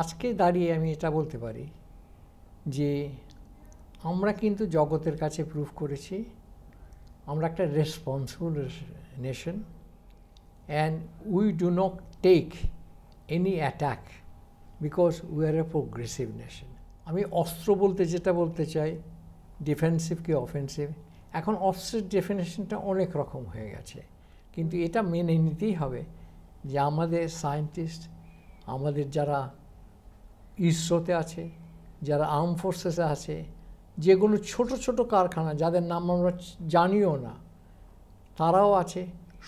আজকে দাঁড়িয়ে আমি এটা বলতে পারি যে আমরা কিন্তু জগতের কাছে প্রুভ করেছি আমরা একটা responsible nation, and we do not take any attack because we are a progressive nation. আমি অস্ত্র বলতে যেটা বলতে চাই, ডিফেন্সিভ কি অফেন্সিভ, এখন অস্ত্রের ডেফিনেশনটা অনেক রকম হয়ে গেছে, কিন্তু এটা মেনে নিতেই হবে যে আমাদের সায়েন্টিস্ট, আমাদের যারা ইসরোতে আছে, যারা আর্ম ফোর্সেসে আছে, যেগুলো ছোট ছোট কারখানা যাদের নাম আমরা জানিও না, তারাও আছে,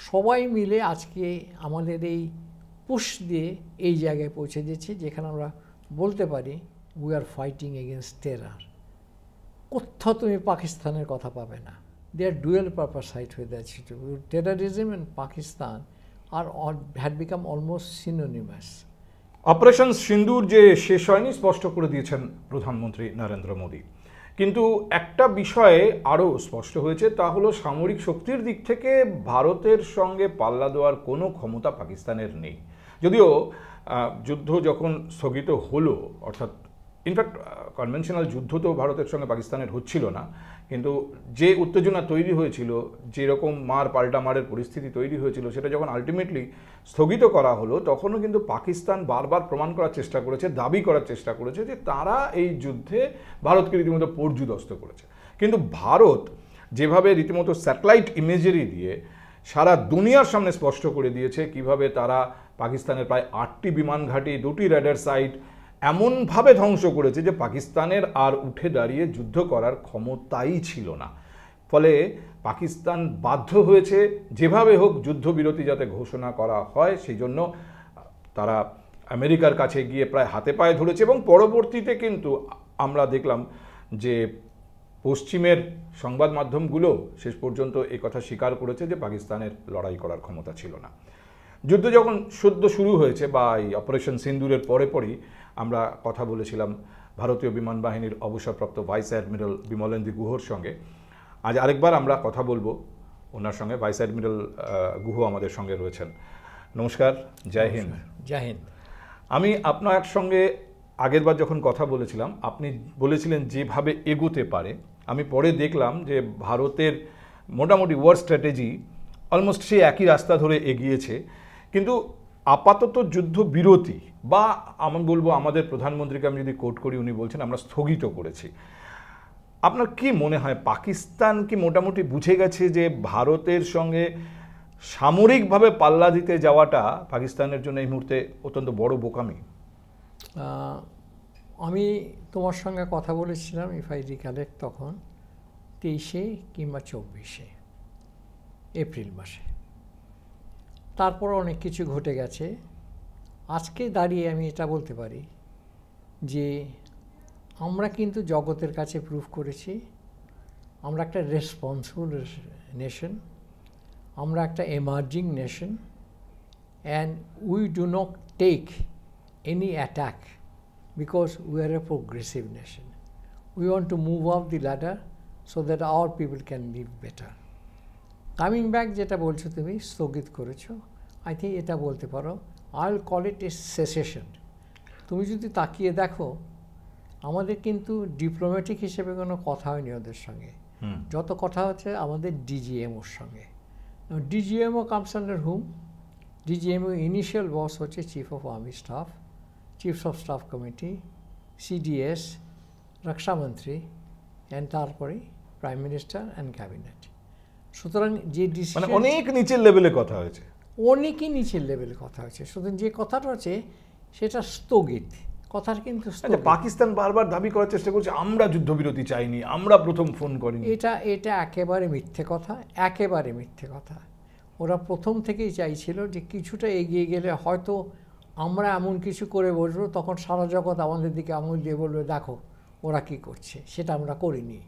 সবাই মিলে আজকে আমাদের এই পুশ দিয়ে এই জায়গায় পৌঁছে দিয়েছি যেখানে আমরা বলতে পারি we are fighting against terror. কোথাও তুমি পাকিস্তানের কথা পাবে না। They are dual purpose site হয়ে যাচ্ছে। Terrorism and Pakistan are had become almost synonymous. Operation Sindoor যে শেষ হয়নি স্পষ্ট করে দিয়েছেন প্রধানমন্ত্রী নরেন্দ্র মোদী, কিন্তু একটা বিষয়ে আরও স্পষ্ট হয়েছে, তা হলো সামরিক শক্তির দিক থেকে ভারতের সঙ্গে পাল্লা দেওয়ার কোনো ক্ষমতা পাকিস্তানের নেই। যদিও যুদ্ধ যখন স্থগিত হলো, অর্থাৎ ইনফ্যাক্ট কনভেনশনাল যুদ্ধ তো ভারতের সঙ্গে পাকিস্তানের হচ্ছিল না, কিন্তু যে উত্তেজনা তৈরি হয়েছিল, যেরকম মার পাল্টা মারের পরিস্থিতি তৈরি হয়েছিল, সেটা যখন আলটিমেটলি স্থগিত করা হলো, তখনও কিন্তু পাকিস্তান বারবার প্রমাণ করার চেষ্টা করেছে, দাবি করার চেষ্টা করেছে যে তারা এই যুদ্ধে ভারতকে রীতিমতো পর্যুদস্ত করেছে। কিন্তু ভারত যেভাবে রীতিমতো স্যাটেলাইট ইমেজারি দিয়ে সারা দুনিয়ার সামনে স্পষ্ট করে দিয়েছে কিভাবে তারা পাকিস্তানের প্রায় 8টি বিমান ঘাঁটি, 2টি রেডার সাইট এমনভাবে ধ্বংস করেছে যে পাকিস্তানের আর উঠে দাঁড়িয়ে যুদ্ধ করার ক্ষমতাই ছিল না। ফলে পাকিস্তান বাধ্য হয়েছে যেভাবে হোক যুদ্ধবিরতি যাতে ঘোষণা করা হয়, সেই জন্য তারা আমেরিকার কাছে গিয়ে প্রায় হাতে পায়ে ধরেছে। এবং পরবর্তীতে কিন্তু আমরা দেখলাম যে পশ্চিমের সংবাদ মাধ্যমগুলো শেষ পর্যন্ত এই কথা স্বীকার করেছে যে পাকিস্তানের লড়াই করার ক্ষমতা ছিল না। যুদ্ধ যখন সদ্য শুরু হয়েছে বা এই অপারেশন সিন্দুরের পরেই আমরা কথা বলেছিলাম ভারতীয় বিমান বাহিনীর অবসরপ্রাপ্ত ভাইস অ্যাডমিরাল বিমলেন্দু গুহর সঙ্গে। আজ আরেকবার আমরা কথা বলবো ওনার সঙ্গে। ভাইস অ্যাডমিরাল গুহ আমাদের সঙ্গে রয়েছেন। নমস্কার, জয় হিন্দ। জয় হিন্দ। আমি আপনার সঙ্গে আগেরবার যখন কথা বলেছিলাম, আপনি বলেছিলেন যেভাবে এগোতে পারে। আমি পরে দেখলাম যে ভারতের মোটামুটি ওয়ার স্ট্র্যাটেজি অলমোস্ট সেই একই রাস্তা ধরে এগিয়েছে, কিন্তু আপাতত যুদ্ধ বিরতি বা আমি বলবো আমাদের প্রধানমন্ত্রীকে আমি যদি কোট করি, উনি বলছেন আমরা স্থগিত করেছি। আপনার কি মনে হয় পাকিস্তান কি মোটামুটি বুঝে গেছে যে ভারতের সঙ্গে সামরিকভাবে পাল্লা দিতে যাওয়াটা পাকিস্তানের জন্য এই মুহূর্তে অত্যন্ত বড় বোকামি? আমি তোমার সঙ্গে কথা বলেছিলাম ইফ আই রিকালেক্ট তখন 23 কিংবা 24 এপ্রিল মাসে। তারপর অনেক কিছু ঘটে গেছে। আজকে দাঁড়িয়ে আমি এটা বলতে পারি যে আমরা কিন্তু জগতের কাছে প্রুভ করেছি আমরা একটা রেসপন্সিবল নেশন, আমরা একটা emerging nation, and we do not take any attack because we are a progressive nation. We want to move up the ladder so that our people can live better. Coming back যেটা বলছো তুমি, স্থগিত করেছো, I think এটা বলতে পারো I will call it A cessation. তুমি যদি তাকিয়ে দেখো আমাদের কিন্তু ডিপ্লোম্যাটিক হিসেবে কোনো কথা হয়নি ওদের সঙ্গে, যত কথা হচ্ছে আমাদের ডিজিএমওর সঙ্গে। DGMO comes under hmm? DGMO initial boss হচ্ছে chief of army staff, chiefs of staff committee, CDS, রক্ষামন্ত্রী, অ্যান্ড তারপরে প্রাইম মিনিস্টার অ্যান্ড ক্যাবিনেট। সুতরাং যে ডিসিশন অনেক নিচের লেভেলে কথা হয়েছে, অনেকই নিচের লেভেলে কথা হয়েছে। সুতরাং যে কথাটা হচ্ছে সেটা স্থগিত কথার, কিন্তু পাকিস্তান বারবার দাবি করার চেষ্টা করছে আমরা যুদ্ধবিরতি চাইনি, আমরা প্রথম ফোন করিনি। এটা একেবারে মিথ্যে কথা, একেবারে মিথ্যে কথা। ওরা প্রথম থেকেই চাইছিল যে কিছুটা এগিয়ে গেলে হয়তো আমরা এমন কিছু করে বসবো, তখন সারা জগৎ আমাদের দিকে আঙুল দিয়ে বলবে দেখো ওরা কি করছে। সেটা আমরা করিনি।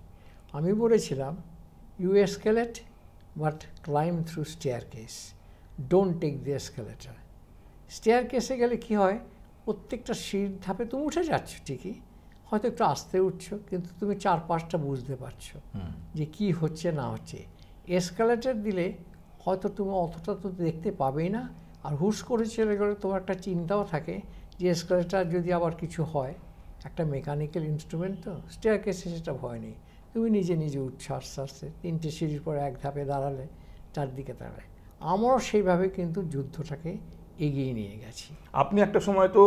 আমি বলেছিলাম you escalate but climb through staircase, don't take the escalator. স্টেয়ার কেসে গেলে কি হয়, প্রত্যেকটা সিঁড়ির ধাপে তুমি উঠে যাচ্ছ ঠিকই, হয়তো একটু আস্তে উঠছো, কিন্তু তুমি 4-5টা বুঝতে পারছো যে কি হচ্ছে না হচ্ছে। এসকালেটার দিলে হয়তো তুমি অতটা তো দেখতে পাবেই না, আর হুশ করে চলে গেলে তোমার একটা চিন্তাও থাকে যে এসকালেটার যদি আবার কিছু হয়, একটা মেকানিক্যাল ইনস্ট্রুমেন্ট তো, স্টেয়ারকেসে সেটা ভয় নেই, তুমি নিজে নিজে উঠছো আস্তে আস্তে, 3টে সিঁড়ির পরে এক ধাপে দাঁড়ালে 4 দিকে দাঁড়ায়। আমরাও সেইভাবে কিন্তু যুদ্ধটাকে এগিয়ে নিয়ে গেছি। আপনি একটা সময় তো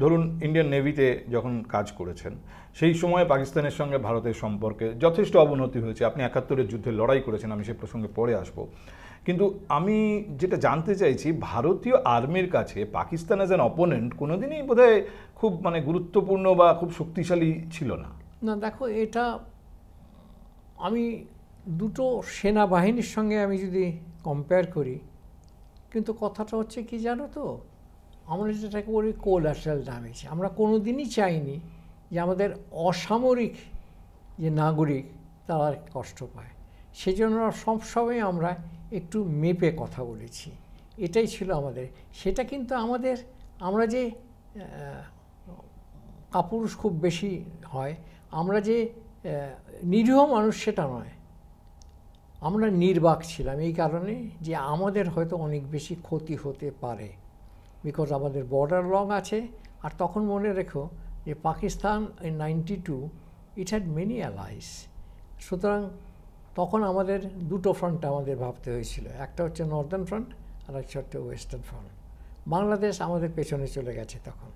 ধরুন ইন্ডিয়ান নেভিতে যখন কাজ করেছেন, সেই সময় পাকিস্তানের সঙ্গে ভারতের সম্পর্কে যথেষ্ট অবনতি হয়েছে। আপনি 71-এর যুদ্ধে লড়াই করেছেন, আমি সে প্রসঙ্গে পরে আসব। কিন্তু আমি যেটা জানতে চাইছি, ভারতীয় আর্মির কাছে পাকিস্তান অ্যাজ অ্যান অপোনেন্ট কোনোদিনই বোধহয় খুব গুরুত্বপূর্ণ বা খুব শক্তিশালী ছিল না। না দেখো, এটা আমি দুটো সেনাবাহিনীর সঙ্গে আমি যদি কম্পেয়ার করি, কিন্তু কথাটা হচ্ছে কি জানো তো, আমরা যেটাকে বলি কোল্যাটারাল ড্যামেজ। আমরা কোনো দিনই চাইনি যে আমাদের অসামরিক যে নাগরিক তারা কষ্ট পায়, সেই জন্য সবসময় আমরা একটু মেপে কথা বলেছি, এটাই ছিল আমাদের। সেটা কিন্তু আমরা যে কাপুরুষ খুব বেশি হয়, আমরা যে নিরীহ মানুষ সেটা নয়, আমরা নির্বাক ছিলাম এই কারণে যে আমাদের হয়তো অনেক বেশি ক্ষতি হতে পারে, বিকজ আমাদের বর্ডার লং আছে। আর তখন মনে রেখো যে Pakistan in 92 it had many Alice, সুতরাং তখন আমাদের দুটো ফ্রন্ট আমাদের ভাবতে হয়েছিল, একটা হচ্ছে নর্দার্ন ফ্রন্ট আর একটা হচ্ছে ওয়েস্টার্ন ফ্রন্ট। বাংলাদেশ আমাদের পেছনে চলে গেছে, তখন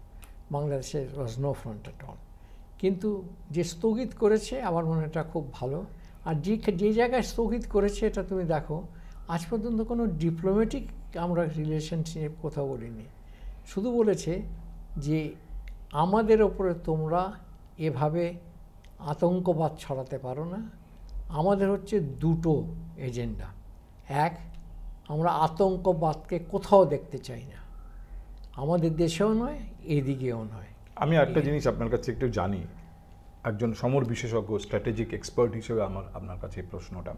বাংলাদেশে was no front at all. কিন্তু যে স্থগিত করেছে আমার মনে এটা খুব ভালো। আর যে জায়গায় স্থগিত করেছে এটা তুমি দেখো, আজ পর্যন্ত কোনো ডিপ্লোম্যাটিক আমরা রিলেশনশিপ কোথাও বলিনি, শুধু বলেছে যে আমাদের ওপরে তোমরা এভাবে আতঙ্কবাদ ছড়াতে পারো না। আমাদের হচ্ছে দুটো এজেন্ডা, এক, আমরা আতঙ্কবাদকে কোথাও দেখতে চাই না, আমাদের দেশেও নয়, এদিকেও নয়। আমি একটা জিনিস আপনার কাছে একটু জানি, একজন সমর বিশেষজ্ঞ, স্ট্র্যাটেজিক এক্সপার্ট হিসেবে আপনার কাছে এই প্রশ্নটা।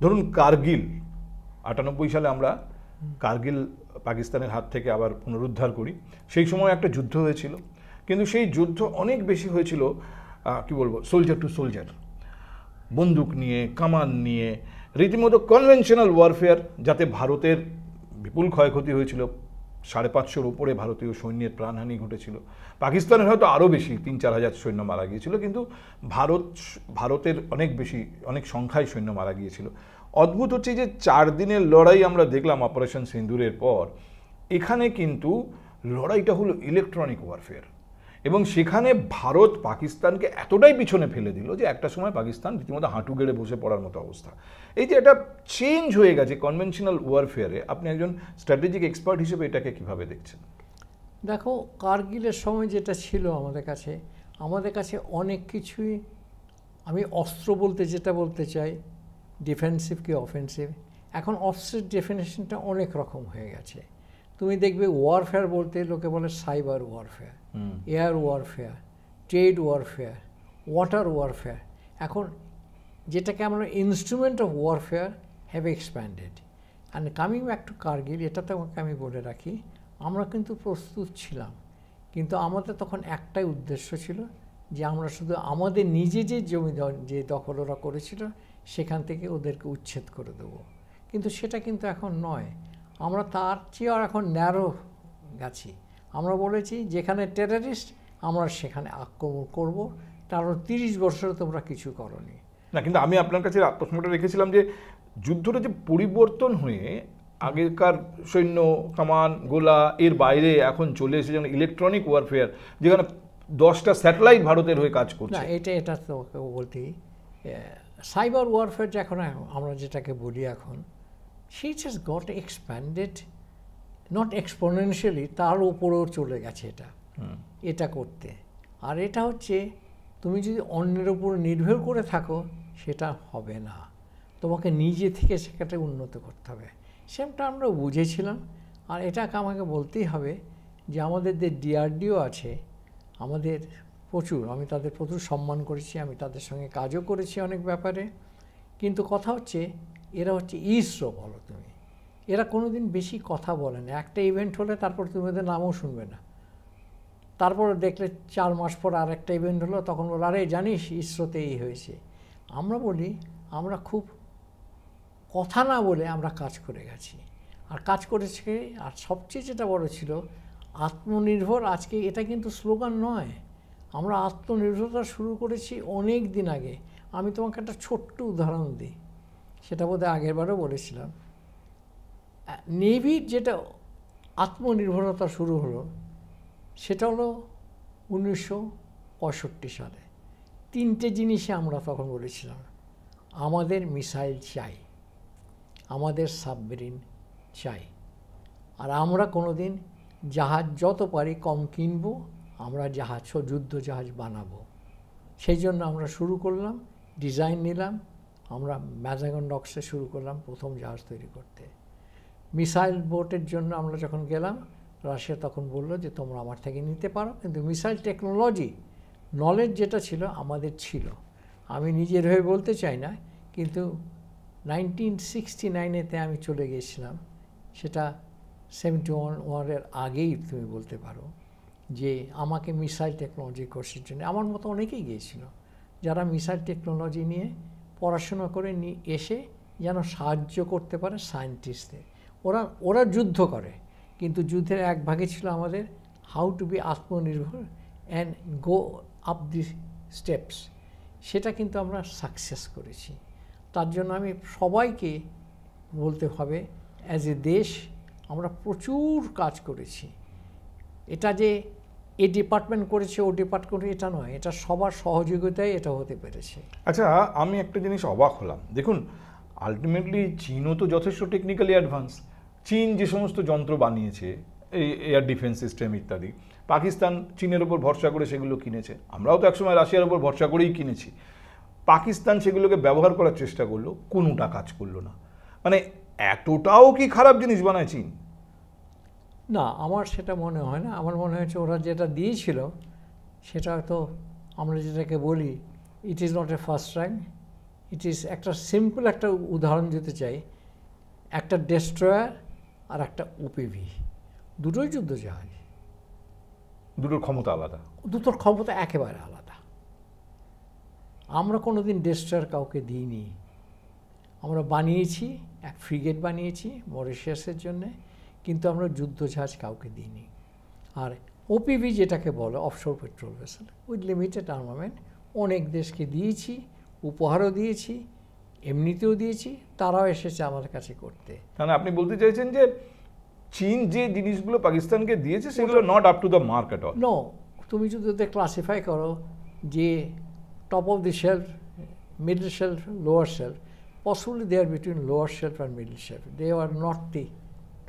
ধরুন কার্গিল 98 সালে আমরা কার্গিল পাকিস্তানের হাত থেকে আবার পুনরুদ্ধার করি। সেই সময় একটা যুদ্ধ হয়েছিল, কিন্তু সেই যুদ্ধ অনেক বেশি হয়েছিল কি বলবো, সোলজার টু সোলজার, বন্দুক নিয়ে, কামান নিয়ে, রীতিমতো কনভেনশনাল ওয়ারফেয়ার, যাতে ভারতের বিপুল ক্ষয়ক্ষতি হয়েছিল। 550-এর উপরে ভারতীয় সৈন্যের প্রাণহানি ঘটেছিল। পাকিস্তানের হয়তো আরও বেশি, 3-4 হাজার সৈন্য মারা গিয়েছিল, কিন্তু ভারতের অনেক সংখ্যায় সৈন্য মারা গিয়েছিল। অদ্ভুত হচ্ছে যে 4 দিনের লড়াই আমরা দেখলাম অপারেশন সিন্দুরের পর, এখানে কিন্তু লড়াইটা হলো ইলেকট্রনিক ওয়ারফেয়ার, এবং সেখানে ভারত পাকিস্তানকে এতটাই পিছনে ফেলে দিল যে একটা সময় পাকিস্তান রীতিমতো হাঁটু গেড়ে বসে পড়ার মতো অবস্থা। এই যে এটা চেঞ্জ হয়ে গেছে কনভেনশনাল ওয়ারফেয়ারে, আপনি একজন স্ট্র্যাটেজিক এক্সপার্ট হিসেবে এটাকে কিভাবে দেখছেন? দেখো, কার্গিলের সময় যেটা ছিল আমাদের কাছে অনেক কিছুই, আমি অস্ত্র বলতে যেটা বলতে চাই, ডিফেন্সিভ কি অফেন্সিভ, এখন অস্ত্রের ডেফিনেশনটা অনেক রকম হয়ে গেছে। তুমি দেখবে ওয়ারফেয়ার বলতে লোকে বলে cyber warfare, air warfare, trade warfare, water warfare. এখন যেটাকে আমরা instrument of warfare have expanded. And coming back to Kargil, এটা তোমাকে আমি বলে রাখি, আমরা কিন্তু প্রস্তুত ছিলাম, কিন্তু আমাদের তখন একটাই উদ্দেশ্য ছিল যে আমরা শুধু আমাদের নিজে যে জমি যে দখল ওরা করেছিল সেখান থেকে ওদেরকে উচ্ছেদ করে দেবো। কিন্তু সেটা কিন্তু এখন নয়, আমরা তার চেয়ে আর এখন ন্যারো গেছি। আমরা বলেছি যেখানে টেররিস্ট আমরা সেখানে আক্রমণ করব, কারণ 30 বছরে তোমরা কিছু করনি না। কিন্তু আমি আপনার কাছে প্রশ্নটা রেখেছিলাম যে যুদ্ধটা যে পরিবর্তন হয়ে আগেকার সৈন্য, কামান, গোলা এর বাইরে এখন চলে এসে যেমন ইলেকট্রনিক ওয়ারফেয়ার, যেখানে 10টা স্যাটেলাইট ভারতের হয়ে কাজ করছে। না, এটা তোমাকে বলতেই, সাইবার ওয়ারফেয়ার যে এখন আমরা যেটাকে বলি এখন, it has got expanded, not exponentially, তার উপরেও চলে গেছে এটা করতে। আর এটা হচ্ছে তুমি যদি অন্যের উপর নির্ভর করে থাকো সেটা হবে না, তোমাকে নিজে থেকে সেটাকে উন্নত করতে হবে। সেটা আমরা বুঝেছিলাম। আর এটাকে আমাকে বলতেই হবে যে আমাদের যে ডিআরডিও আছে, আমাদের আমি তাদের প্রচুর সম্মান করেছি, আমি তাদের সঙ্গে কাজও করেছি অনেক ব্যাপারে। কিন্তু কথা হচ্ছে এরা হচ্ছে ইসরো, বলো তুমি, এরা কোনো দিন বেশি কথা বলে না। একটা ইভেন্ট হলে তারপর তুমি ওদের নামও শুনবে না, তারপর দেখলে 4 মাস পর আর একটা ইভেন্ট হলো, তখন বলো আরে জানিস ইসরোতে এই হয়েছে। আমরা বলি আমরা খুব কথা না বলে আমরা কাজ করে গেছি, আর কাজ করেছি। আর সবচেয়ে যেটা বড় ছিল, আত্মনির্ভর আজকে এটা কিন্তু স্লোগান নয়, আমরা আত্মনির্ভরতা শুরু করেছি অনেক দিন আগে। আমি তোমাকে একটা ছোট্ট উদাহরণ দিই, সেটা বোধহয় আগেরবারও বলেছিলাম। নেভির যেটা আত্মনির্ভরতা শুরু হলো সেটা হলো 1965 সালে। 3টে জিনিসে আমরা তখন বলেছিলাম, আমাদের মিসাইল চাই, আমাদের সাবমেরিন চাই, আর আমরা কোনোদিন জাহাজ যত পারি কম কিনবো, আমরা যুদ্ধ জাহাজ বানাবো। সেই জন্য আমরা শুরু করলাম, ডিজাইন নিলাম, আমরা ম্যাজাগন ডকসে শুরু করলাম প্রথম জাহাজ তৈরি করতে। মিসাইল বোটের জন্য আমরা যখন গেলাম, রাশিয়া তখন বলল যে তোমরা আমার থেকে নিতে পারো, কিন্তু মিসাইল টেকনোলজি নলেজ যেটা ছিল আমাদের ছিল। আমি নিজের হয়ে বলতে চাই না, কিন্তু 1969-এতে আমি চলে গিয়েছিলাম, সেটা 71-এর আগেই তুমি বলতে পারো, যে আমাকে মিসাইল টেকনোলজি কোর্সের জন্য আমার মতো অনেকেই গিয়েছিল, যারা মিসাইল টেকনোলজি নিয়ে পড়াশোনা করে নিয়ে এসে যেন সাহায্য করতে পারে সায়েন্টিস্টদের। ওরা যুদ্ধ করে, কিন্তু যুদ্ধের এক ভাগে ছিল আমাদের হাউ টু বি আত্মনির্ভর and go up the steps. সেটা কিন্তু আমরা সাকসেস করেছি। তার জন্য আমি সবাইকে বলতে হবে, অ্যাজ এ দেশ আমরা প্রচুর কাজ করেছি। এটা যে এই ডিপার্টমেন্ট করেছে ও ডিপার্টমেন্ট এটা নয়, এটা সবার সহযোগিতায় এটা হতে পেরেছে। আচ্ছা, আমি একটা জিনিস অবাক হলাম। দেখুন, আলটিমেটলি চীনও তো যথেষ্ট টেকনিক্যালি অ্যাডভান্স। চীন যে সমস্ত যন্ত্র বানিয়েছে, এই এয়ার ডিফেন্স সিস্টেম ইত্যাদি, পাকিস্তান চীনের ওপর ভরসা করে সেগুলো কিনেছে। আমরাও তো একসময় রাশিয়ার ওপর ভরসা করেই কিনেছি। পাকিস্তান সেগুলোকে ব্যবহার করার চেষ্টা করলো, কোনোটা কাজ করলো না। মানে এতটাও কি খারাপ জিনিস বানায় চীন? না, আমার সেটা মনে হয় না। আমার মনে হয়েছে ওরা যেটা দিয়েছিল সেটা তো, আমরা যেটাকে বলি, ইট is not a first rank, it is একটা সিম্পল একটা উদাহরণ দিতে চাই। একটা ডেস্ট্রয়ার আর একটা ওপিভি, দুটোই যুদ্ধ জাহাজ, দুটোর ক্ষমতা আলাদা, দুটোর ক্ষমতা একেবারে আলাদা। আমরা কোনোদিন ডেস্ট্রয়ার কাউকে দিইনি। আমরা বানিয়েছি, এক ফ্রিগেট বানিয়েছি মরিশাসের জন্যে, কিন্তু আমরা যুদ্ধ জাহাজ কাউকে দিইনি। আর ওপিভি যেটাকে বলে offshore petrol vessel, with limited armament, অনেক দেশকে দিয়েছি, উপহারও দিয়েছি, এমনিতেও দিয়েছি, তারাও এসেছে আমাদের কাছে করতে। মানে আপনি বলতে চাইছেন যে চীন যে জিনিসগুলো পাকিস্তানকে দিয়েছে সেগুলো not up to the mark at all? No, তুমি যদি ওদের ক্লাসিফাই করো যে top of the shelf, middle shelf, lower shelf, possibly they are between lower shelf and middle shelf, they are not the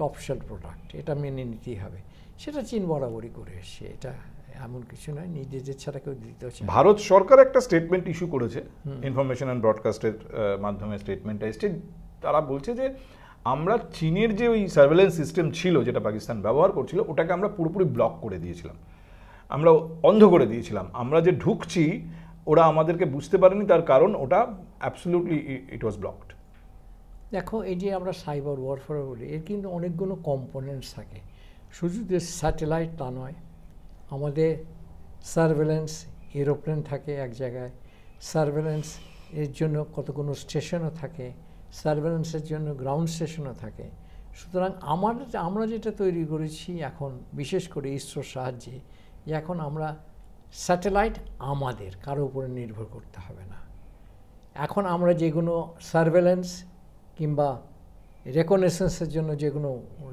top shelf product. এটা মেনে নিতেই হবে। সেটা চীন বরাবরই করে এসছে, এটা এমন কিছু নয়, নিজেদের ছাড়া কেউ দিতেও চায়। ভারত সরকার একটা স্টেটমেন্ট ইস্যু করেছে, ইনফরমেশন অ্যান্ড ব্রডকাস্টের মাধ্যমে স্টেটমেন্টটা এসছে। তারা বলছে যে আমরা চীনের যে ওই সার্ভেলেন্স সিস্টেম ছিল যেটা পাকিস্তান ব্যবহার করছিল, ওটাকে আমরা পুরোপুরি ব্লক করে দিয়েছিলাম, আমরা অন্ধ করে দিয়েছিলাম। আমরা যে ঢুকছি ওরা আমাদেরকে বুঝতে পারেনি, তার কারণ ওটা অ্যাবসলিউটলি ইট ওয়াজ ব্লকড। দেখো, এই যে আমরা সাইবার ওয়ারফেয়ার বলি, এর কিন্তু অনেকগুলো কম্পোনেন্টস থাকে। শুধু যে স্যাটেলাইট তা নয়, আমাদের সার্ভেলেন্স এরোপ্লেন থাকে এক জায়গায়, সার্ভেলেন্স এর জন্য কতগুলো স্টেশনও থাকে, সার্ভেলেন্সের জন্য গ্রাউন্ড স্টেশনও থাকে। সুতরাং আমরা যেটা তৈরি করেছি এখন, বিশেষ করে ইসরোর সাহায্যে, যে এখন আমরা স্যাটেলাইট আমাদের কারো উপরে নির্ভর করতে হবে না। এখন আমরা যেগুলো সার্ভেলেন্স কিংবা রেকনেসেন্সের জন্য যেগুলো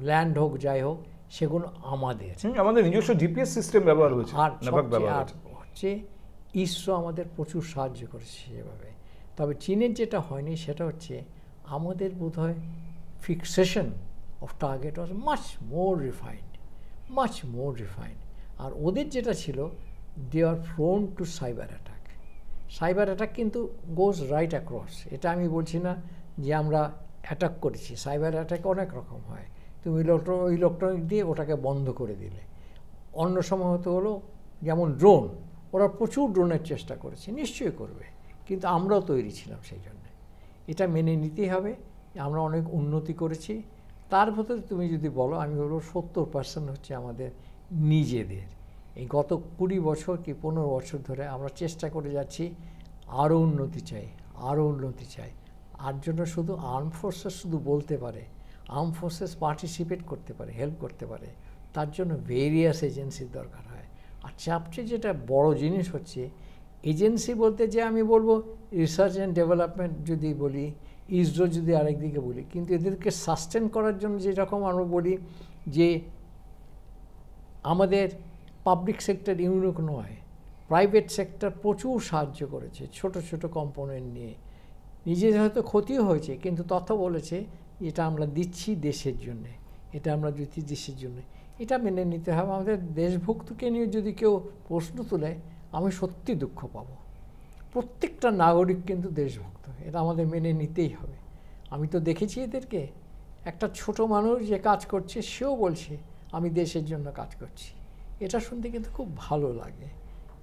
ল্যান্ড হোক যাই হোক, সেগুলো আমাদের নিজস্ব জিপিএস সিস্টেম ব্যবহার হয়েছে। আর হচ্ছে ইসরো আমাদের প্রচুর সাহায্য করেছে সেভাবে। তবে চীনের যেটা হয়নি সেটা হচ্ছে আমাদের বোধহয় fixation of target was much more refined. আর ওদের যেটা ছিল, they are prone to cyber attack. Cyber attack কিন্তু গোজ রাইট অ্যাক্রস। এটা আমি বলছি না যে আমরা অ্যাটাক করেছি, সাইবার অ্যাটাক অনেক রকম হয়। তুমি ইলেকট্রনিক দিয়ে ওটাকে বন্ধ করে দিলে। অন্য সময় হতে হলো যেমন ড্রোন, ওরা প্রচুর ড্রোনের চেষ্টা করেছে, নিশ্চয়ই করবে, কিন্তু আমরাও তৈরি ছিলাম সেই জন্য। এটা মেনে নিতেই হবে, আমরা অনেক উন্নতি করেছি। তার ভেতরে তুমি যদি বলো, আমি বলবো 70% হচ্ছে আমাদের নিজেদের। এই গত 20 বছর কি 15 বছর ধরে আমরা চেষ্টা করে যাচ্ছি, আরও উন্নতি চাই। আর জন্য শুধু আর্ম ফোর্সেস শুধু বলতে পারে, আর্ম ফোর্সেস পার্টিসিপেট করতে পারে, হেল্প করতে পারে, তার জন্য ভেরিয়াস এজেন্সির দরকার হয়। আর সবচেয়ে যেটা বড় জিনিস হচ্ছে এজেন্সি বলতে যে আমি বলবো রিসার্চ অ্যান্ড ডেভেলপমেন্ট যদি বলি, ইসরো যদি আরেকদিকে বলি, কিন্তু এদেরকে সাস্টেন করার জন্য যেরকম আমরা বলি যে আমাদের পাবলিক সেক্টর ইউনিক নয়, প্রাইভেট সেক্টর প্রচুর সাহায্য করেছে ছোট ছোট কম্পোনেন্ট নিয়ে। নিজের হয়তো ক্ষতিও হয়েছে, কিন্তু তথ্য বলেছে এটা আমরা দিচ্ছি দেশের জন্যে, এটা আমরা দিচ্ছি দেশের জন্য। এটা মেনে নিতে হবে। আমাদের দেশভক্তকে নিয়ে যদি কেউ প্রশ্ন তোলে আমি সত্যি দুঃখ পাব। প্রত্যেকটা নাগরিক কিন্তু দেশভক্ত, এটা আমাদের মেনে নিতেই হবে। আমি তো দেখেছি এদেরকে, একটা ছোট মানুষ যে কাজ করছে সেও বলছে আমি দেশের জন্য কাজ করছি। এটা শুনতে কিন্তু খুব ভালো লাগে।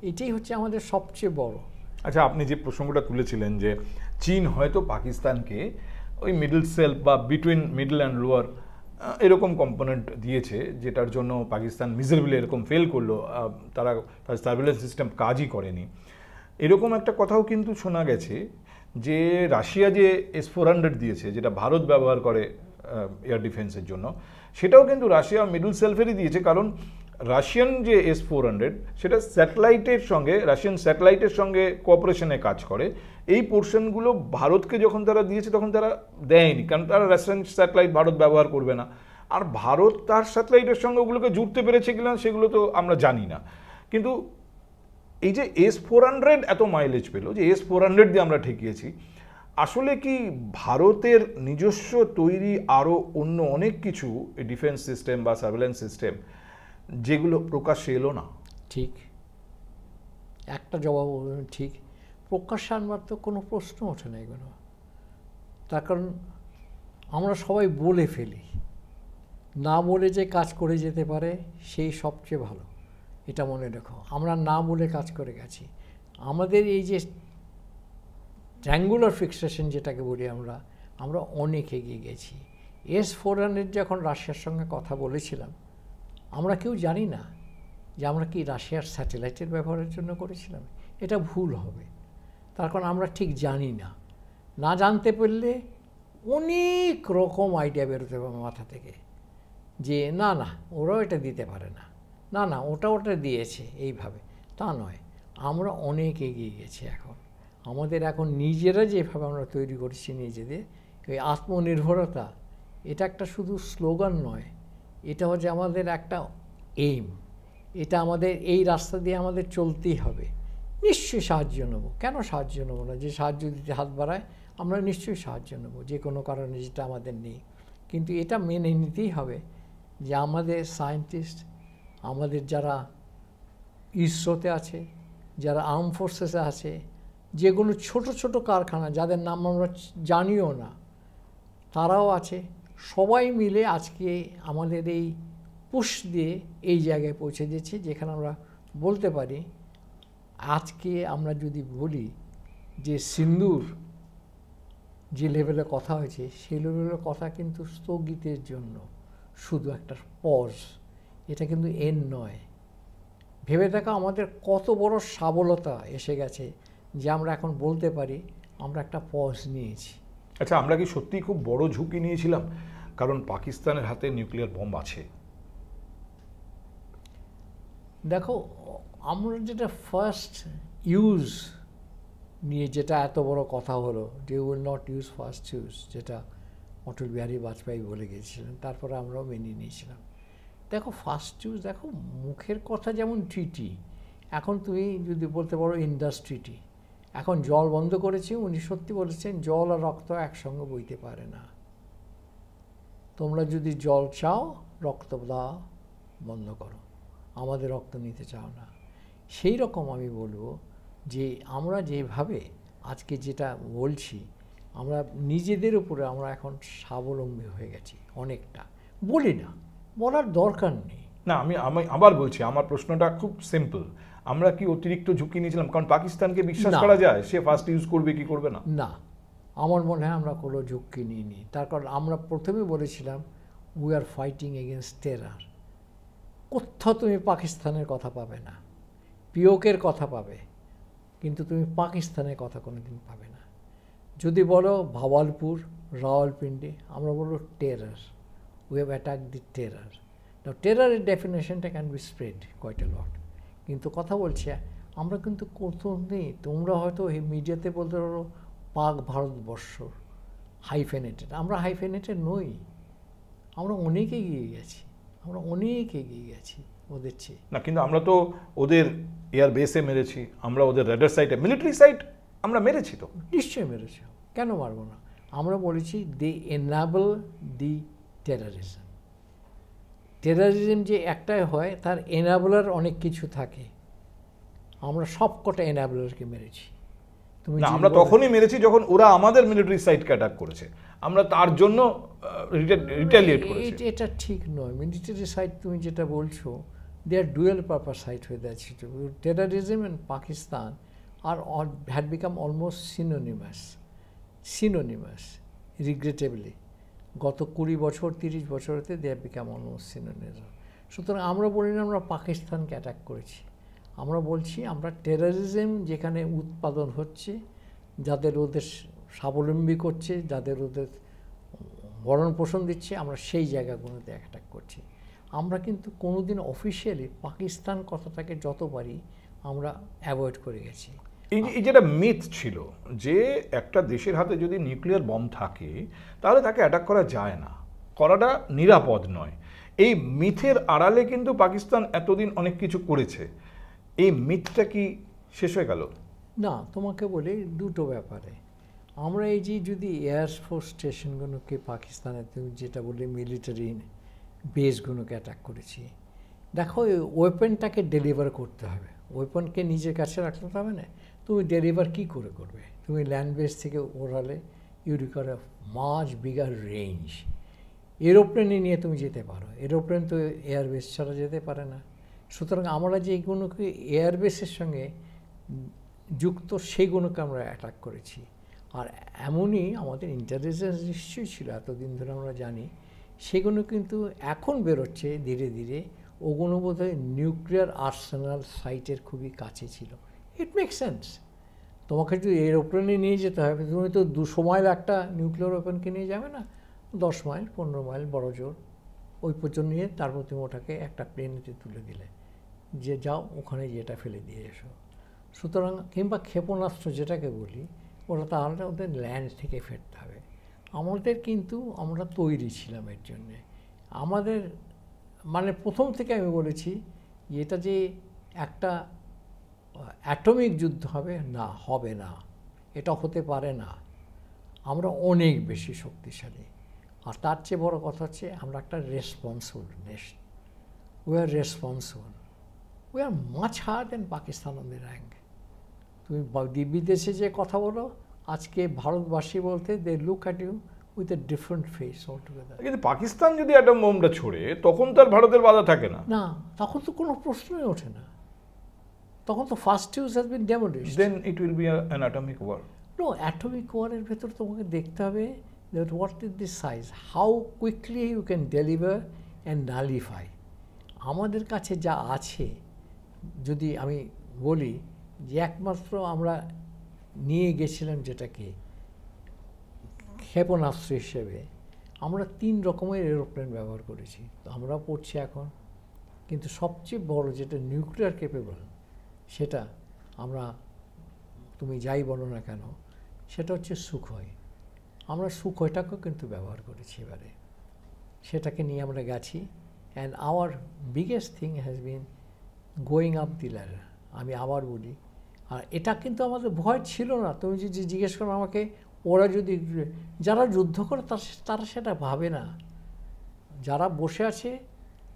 এটাই হচ্ছে আমাদের সবচেয়ে বড়। আচ্ছা, আপনি যে প্রসঙ্গটা তুলেছিলেন যে চীন হয়তো পাকিস্তানকে ওই মিডল সেল বা বিটুইন মিডল অ্যান্ড লোয়ার এরকম কম্পোনেন্ট দিয়েছে, যেটার জন্য পাকিস্তান মিজারেবলি এরকম ফেল করলো, তার সার্ভেলেন্স সিস্টেম কাজই করেনি। এরকম একটা কথাও কিন্তু শোনা গেছে যে রাশিয়া যে S-400 দিয়েছে, যেটা ভারত ব্যবহার করে এয়ার ডিফেন্সের জন্য, সেটাও কিন্তু রাশিয়া মিডল সেলফেরই দিয়েছে। কারণ রাশিয়ান যে S-400 সেটা স্যাটেলাইটের সঙ্গে, রাশিয়ান স্যাটেলাইটের সঙ্গে কোঅপারেশনে কাজ করে। এই পোর্শনগুলো ভারতকে যখন তারা দিয়েছে তখন তারা দেয়নি, কারণ তারা রাশিয়ান স্যাটেলাইট ভারত ব্যবহার করবে না। আর ভারত তার স্যাটেলাইটের সঙ্গে ওগুলোকে জুড়তে পেরেছে কিনা সেগুলো তো আমরা জানি না। কিন্তু এই যে S-400 এত মাইলেজ পেল, যে S-400 দিয়ে আমরা ঠেকিয়েছি, আসলে কি ভারতের নিজস্ব তৈরি আরও অন্য অনেক কিছু ডিফেন্স সিস্টেম বা সার্ভেলেন্স সিস্টেম যেগুলো প্রকাশ্যে এলো না? ঠিক, একটা জবাব ঠিক। প্রকাশ্যে আনবার তো কোনো প্রশ্ন ওঠে না এগুলো। তার কারণ আমরা সবাই বলে ফেলি, না বলে যে কাজ করে যেতে পারে সেই সবচেয়ে ভালো। এটা মনে রেখো, আমরা না বলে কাজ করে গেছি। আমাদের এই যে ট্রায়াঙ্গুলার ফিক্সেশন যেটাকে বলি আমরা অনেক এগিয়ে গেছি। S-400 যখন রাশিয়ার সঙ্গে কথা বলেছিলাম, আমরা কেউ জানি না যে আমরা কি রাশিয়ার স্যাটেলাইটের ব্যবহারের জন্য করেছিলাম। এটা ভুল হবে, তার কারণ আমরা ঠিক জানি না। না জানতে পারলে অনেক রকম আইডিয়া বেরোতে হবে মাথা থেকে, যে না না ওরাও এটা দিতে পারে না, না না ওটা দিয়েছে এইভাবে। তা নয়, আমরা অনেক এগিয়ে গেছি। আমাদের এখন নিজেরা যেভাবে আমরা তৈরি করছি নিজেদের, এই আত্মনির্ভরতা, এটা একটা শুধু স্লোগান নয়, এটা হচ্ছে আমাদের একটা এইম। এটা আমাদের এই রাস্তা দিয়ে আমাদের চলতেই হবে। নিশ্চয়ই সাহায্য নেব, কেন সাহায্য নেব না? যে সাহায্য দিতে হাত বাড়ায় আমরা নিশ্চয়ই সাহায্য নেব, যে কোনো কারণে যেটা আমাদের নেই। কিন্তু এটা মেনে নিতেই হবে যে আমাদের সায়েন্টিস্ট, আমাদের যারা ইসরোতে আছে, যারা আর্ম ফোর্সেসে আছে, যেগুলো ছোট ছোট কারখানা যাদের নাম আমরা জানিও না, তারাও আছে। সবাই মিলে আজকে আমাদের এই পুশ দিয়ে এই জায়গায় পৌঁছে দিয়েছে, যেখানে আমরা বলতে পারি আজকে আমরা যদি বলি যে সিন্দুর যে লেভেলে কথা হয়েছে, সেই লেভেলের কথা কিন্তু স্থগিতের জন্য শুধু একটা পজ, এটা কিন্তু এন নয়। ভেবে দেখা আমাদের কত বড় সাবলতা এসে গেছে যে আমরা এখন বলতে পারি আমরা একটা পজ নিয়েছি। আচ্ছা, আমরা কি সত্যিই খুব বড় ঝুঁকি নিয়েছিলাম? কারণ পাকিস্তানের হাতে নিউক্লিয়ার বম্ব আছে। দেখো, আমরা যেটা ফার্স্ট ইউজ নিয়ে যেটা এত বড় কথা হলো যে will not use first use, যেটা অটল বিহারী বাজপেয়ী বলে গিয়েছিলেন, তারপরে আমরাও মেনে নিয়েছিলাম। দেখো ফার্স্ট ইউজ, দেখো মুখের কথা যেমন ট্রিটি, এখন তুমি যদি বলতে পারো ইন্ডাস্ট্রিটি। এখন জল বন্ধ করেছে, উনি সত্যি বলেছেন জল আর রক্ত একসঙ্গে বইতে পারে না। তোমরা যদি জল চাও, রক্ত দেওয়া বন্ধ করো, আমাদের রক্ত নিতে চাও না। সেই রকম আমি বলবো যে আমরা যেভাবে আজকে যেটা বলছি, আমরা নিজেদের উপরে আমরা এখন স্বাবলম্বী হয়ে গেছি অনেকটা। বলি না, বলার দরকার নেই। না, আমি আবার বলছি, আমার প্রশ্নটা খুব সিম্পল। আমরা কি অতিরিক্ত ঝুঁকি নিয়েছিলাম? কারণ পাকিস্তানকে বিশ্বাস করা যায় সে ফার্স্ট ইউজ করবে কি করবে না? না, আমার মনে হয় আমরা কোনো ঝুঁকি নিইনি। তার কারণ আমরা প্রথমে বলেছিলাম we are fighting against terror. কোথাও তুমি পাকিস্তানের কথা পাবে না, পিওকের কথা পাবে, কিন্তু তুমি পাকিস্তানের কথা কোনোদিন পাবে না। যদি বলো ভাওয়ালপুর, রাওয়ালপিন্ডি, আমরা বলবো terror, we have attack the terror. টেরারের ডেফিনেশনটা can be spread quite a lot, কিন্তু কথা বলছি আমরা কিন্তু কোথাও নেই। তোমরা হয়তো এই মিডিয়াতে বলতে পারো পাক ভারতবর্ষ হাইফেনেটেড, আমরা হাইফেনেটেড নই, আমরা অনেক এগিয়ে গেছি, আমরা অনেক এগিয়ে গেছি ওদের চেয়ে। না, কিন্তু আমরা তো ওদের এয়ার বেসে মেরেছি, আমরা ওদের রেডার সাইটে, মিলিটারি সাইট আমরা মেরেছি তো। নিশ্চয়ই মেরেছি, কেন মারবো না? আমরা বলেছি দে এনাবল দি টেরারিজম। টেরারিজম যে একটাই হয়, তার এনাবলার অনেক কিছু থাকে। আমরা সব কটা এনাবলারকে মেরেছি। তুমি না, আমরা তখনই মেরেছি যখন ওরা আমাদের মিলিটারি সাইটকে অ্যাটাক করেছে, আমরা তার জন্য রিটালিয়েট করেছি। এটা ঠিক নয়। মিলিটারি সাইট তুমি যেটা বলছো, they are dual purpose site হয়ে যাচ্ছে। Terrorism and Pakistan are had become almost synonymous regrettably. গত 20 বছর 30 বছরেতে they have become almost synonymous. সুতরাং আমরা বলি না আমরা পাকিস্তানকে অ্যাটাক করেছি, আমরা বলছি আমরা টেরারিজম যেখানে উৎপাদন হচ্ছে, যাদের ওদের স্বাবলম্বী করছে, যাদের ওদের ভরণ পোষণ দিচ্ছে, আমরা সেই জায়গাগুলোতে অ্যাটাক করছি। আমরা কিন্তু কোনোদিন অফিসিয়ালি পাকিস্তান কথাটাকে যত পারি আমরা অ্যাভয়েড করে গেছি। এই যেটা মিথ ছিল যে একটা দেশের হাতে যদি নিউক্লিয়ার বম থাকে তাহলে তাকে অ্যাটাক করা যায় না, করাটা নিরাপদ নয়, এই মিথের আড়ালে কিন্তু পাকিস্তান এতদিন অনেক কিছু করেছে। এই মিথটা কি শেষ হয়ে গেল? না, তোমাকে বলি দুটো ব্যাপারে। আমরা এই যে যদি এয়ারফোর্স স্টেশনগুলোকে পাকিস্তানে, তুমি যেটা বললে মিলিটারি বেসগুলোকে অ্যাটাক করেছি, দেখো ওয়েপনটাকে ডেলিভার করতে হবে, ওয়েপনকে নিজের কাছে রাখতে হবে না। তুমি ডেলিভার কী করে করবে? তুমি ল্যান্ড বেস থেকে ওড়ালে you require much bigger range. এরোপ্লেনে নিয়ে তুমি যেতে পারো, এরোপ্লেন তো এয়ারবেস ছাড়া যেতে পারে না। সুতরাং আমরা যেগুলোকে এয়ারবেসের সঙ্গে যুক্ত সেইগুলোকে আমরা অ্যাটাক করেছি। আর এমনই আমাদের ইন্টেলিজেন্স নিশ্চয়ই ছিল, এতদিন ধরে আমরা জানি। সেগুলো কিন্তু এখন বেরোচ্ছে ধীরে ধীরে, ওগুলো বোধহয় নিউক্লিয়ার আর্সেনাল সাইটের খুবই কাছে ছিল। It make sense. তোমাকে যদি এরোপ্লেনে নিয়ে যেতে হবে, তুমি তো 200 মাইল একটা নিউক্লিয়ার ওয়েপনকে নিয়ে যাবে না, 10 মাইল 15 মাইল বড় জোর ওই পর্যন্ত নিয়ে তারপর তুমি ওটাকে একটা প্লেনেতে তুলে দিলে, যে যাও ওখানে যেটা ফেলে দিয়ে এসো। সুতরাং কিংবা ক্ষেপণাস্ত্র যেটাকে বলি, ওটা তাহলে ওদের ল্যান্ড থেকে ফেরতে হবে। আমাদের কিন্তু আমরা তৈরি ছিলাম এর জন্যে। আমাদের মানে প্রথম থেকে আমি বলেছি এটা যে একটা অ্যাটমিক যুদ্ধ হবে না, হবে না, এটা হতে পারে না। আমরা অনেক বেশি শক্তিশালী, আর তার চেয়ে বড় কথা হচ্ছে আমরা একটা responsible nation. We are responsible, we are much higher than Pakistan on the rank. তুমি বিদেশে যে কথা বলো, আজকে ভারতবাসী বলতে they look at you with a different face altogether. কিন্তু পাকিস্তান যদি অ্যাটম বোমটা ছোড়ে তখন তার ভারতের বাধা থাকে না। না, তখন তো কোনো প্রশ্নই ওঠে না, তখন তো first use has been demolished. Then it will be an atomic war. No, atomic ওয়ারের ভেতর তোমাকে দেখতে হবে that what is this size, how quickly you can deliver and nullify. আমাদের কাছে যা আছে, যদি আমি বলি যে একমাত্র আমরা নিয়ে গেছিলাম যেটাকে ক্ষেপণাস্ত্র হিসেবে, আমরা 3 রকমের এরোপ্লেন ব্যবহার করেছি, তো আমরা পড়ছি এখন। কিন্তু সবচেয়ে বড় যেটা নিউক্লিয়ার কেপেবল, সেটা আমরা, তুমি যাই বলো না কেন, সেটা হচ্ছে সুখোই। আমরা সুখোইটাকেও কিন্তু ব্যবহার করেছি এবারে, সেটাকে নিয়ে আমরা গেছি। And our biggest thing has been going up the ladder. আমি আবার বলি, আর এটা কিন্তু আমাদের ভয় ছিল না। তুমি যদি জিজ্ঞেস করো আমাকে, ওরা যদি, যারা যুদ্ধ করে তারা সেটা ভাবে না, যারা বসে আছে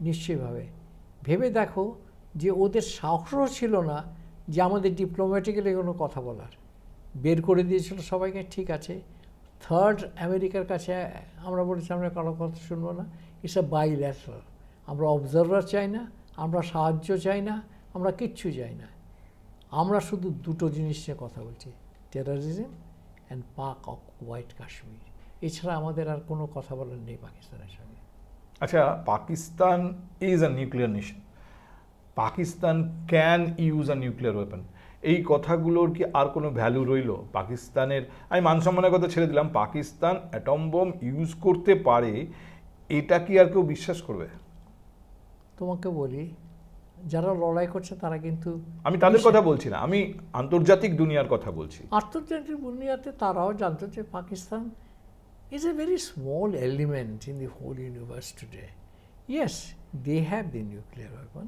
নিশ্চয়ই ভাবে। ভেবে দেখো যে ওদের সাহসও ছিল না যে আমাদের ডিপ্লোম্যাটিক্যালি কোনো কথা বলার, বের করে দিয়েছিল সবাইকে। ঠিক আছে, থার্ড আমেরিকার কাছে আমরা বলেছি আমরা কারো কথা শুনবো না, ইটস এ বাইল্যাটারাল। আমরা অবজারভার চাই না, আমরা সাহায্য চাই না, আমরা কিচ্ছু চাই না। আমরা শুধু দুটো জিনিস নিয়ে কথা বলছি, টেররিজম অ্যান্ড পাক হোয়াইট কাশ্মীর। এছাড়া আমাদের আর কোনো কথা বলার নেই পাকিস্তানের সঙ্গে। আচ্ছা, Pakistan is a nuclear nation, Pakistan can use a nuclear weapon, এই কথাগুলোর কি আর কোনো ভ্যালু রইল? পাকিস্তানের, আমি মান সম্মানের কথা ছেড়ে দিলাম, পাকিস্তান অ্যাটম বোম ইউজ করতে পারে, এটা কি আর কেউ বিশ্বাস করবে? তোমাকে বলি, যারা লড়াই করছে তারা কিন্তু, আমি তাদের কথা বলছি না, আমি আন্তর্জাতিক দুনিয়ার কথা বলছি। আন্তর্জাতিক দুনিয়াতে তারাও জানতো যে Pakistan is a very small element in the whole universe today. Yes, they have the nuclear weapon.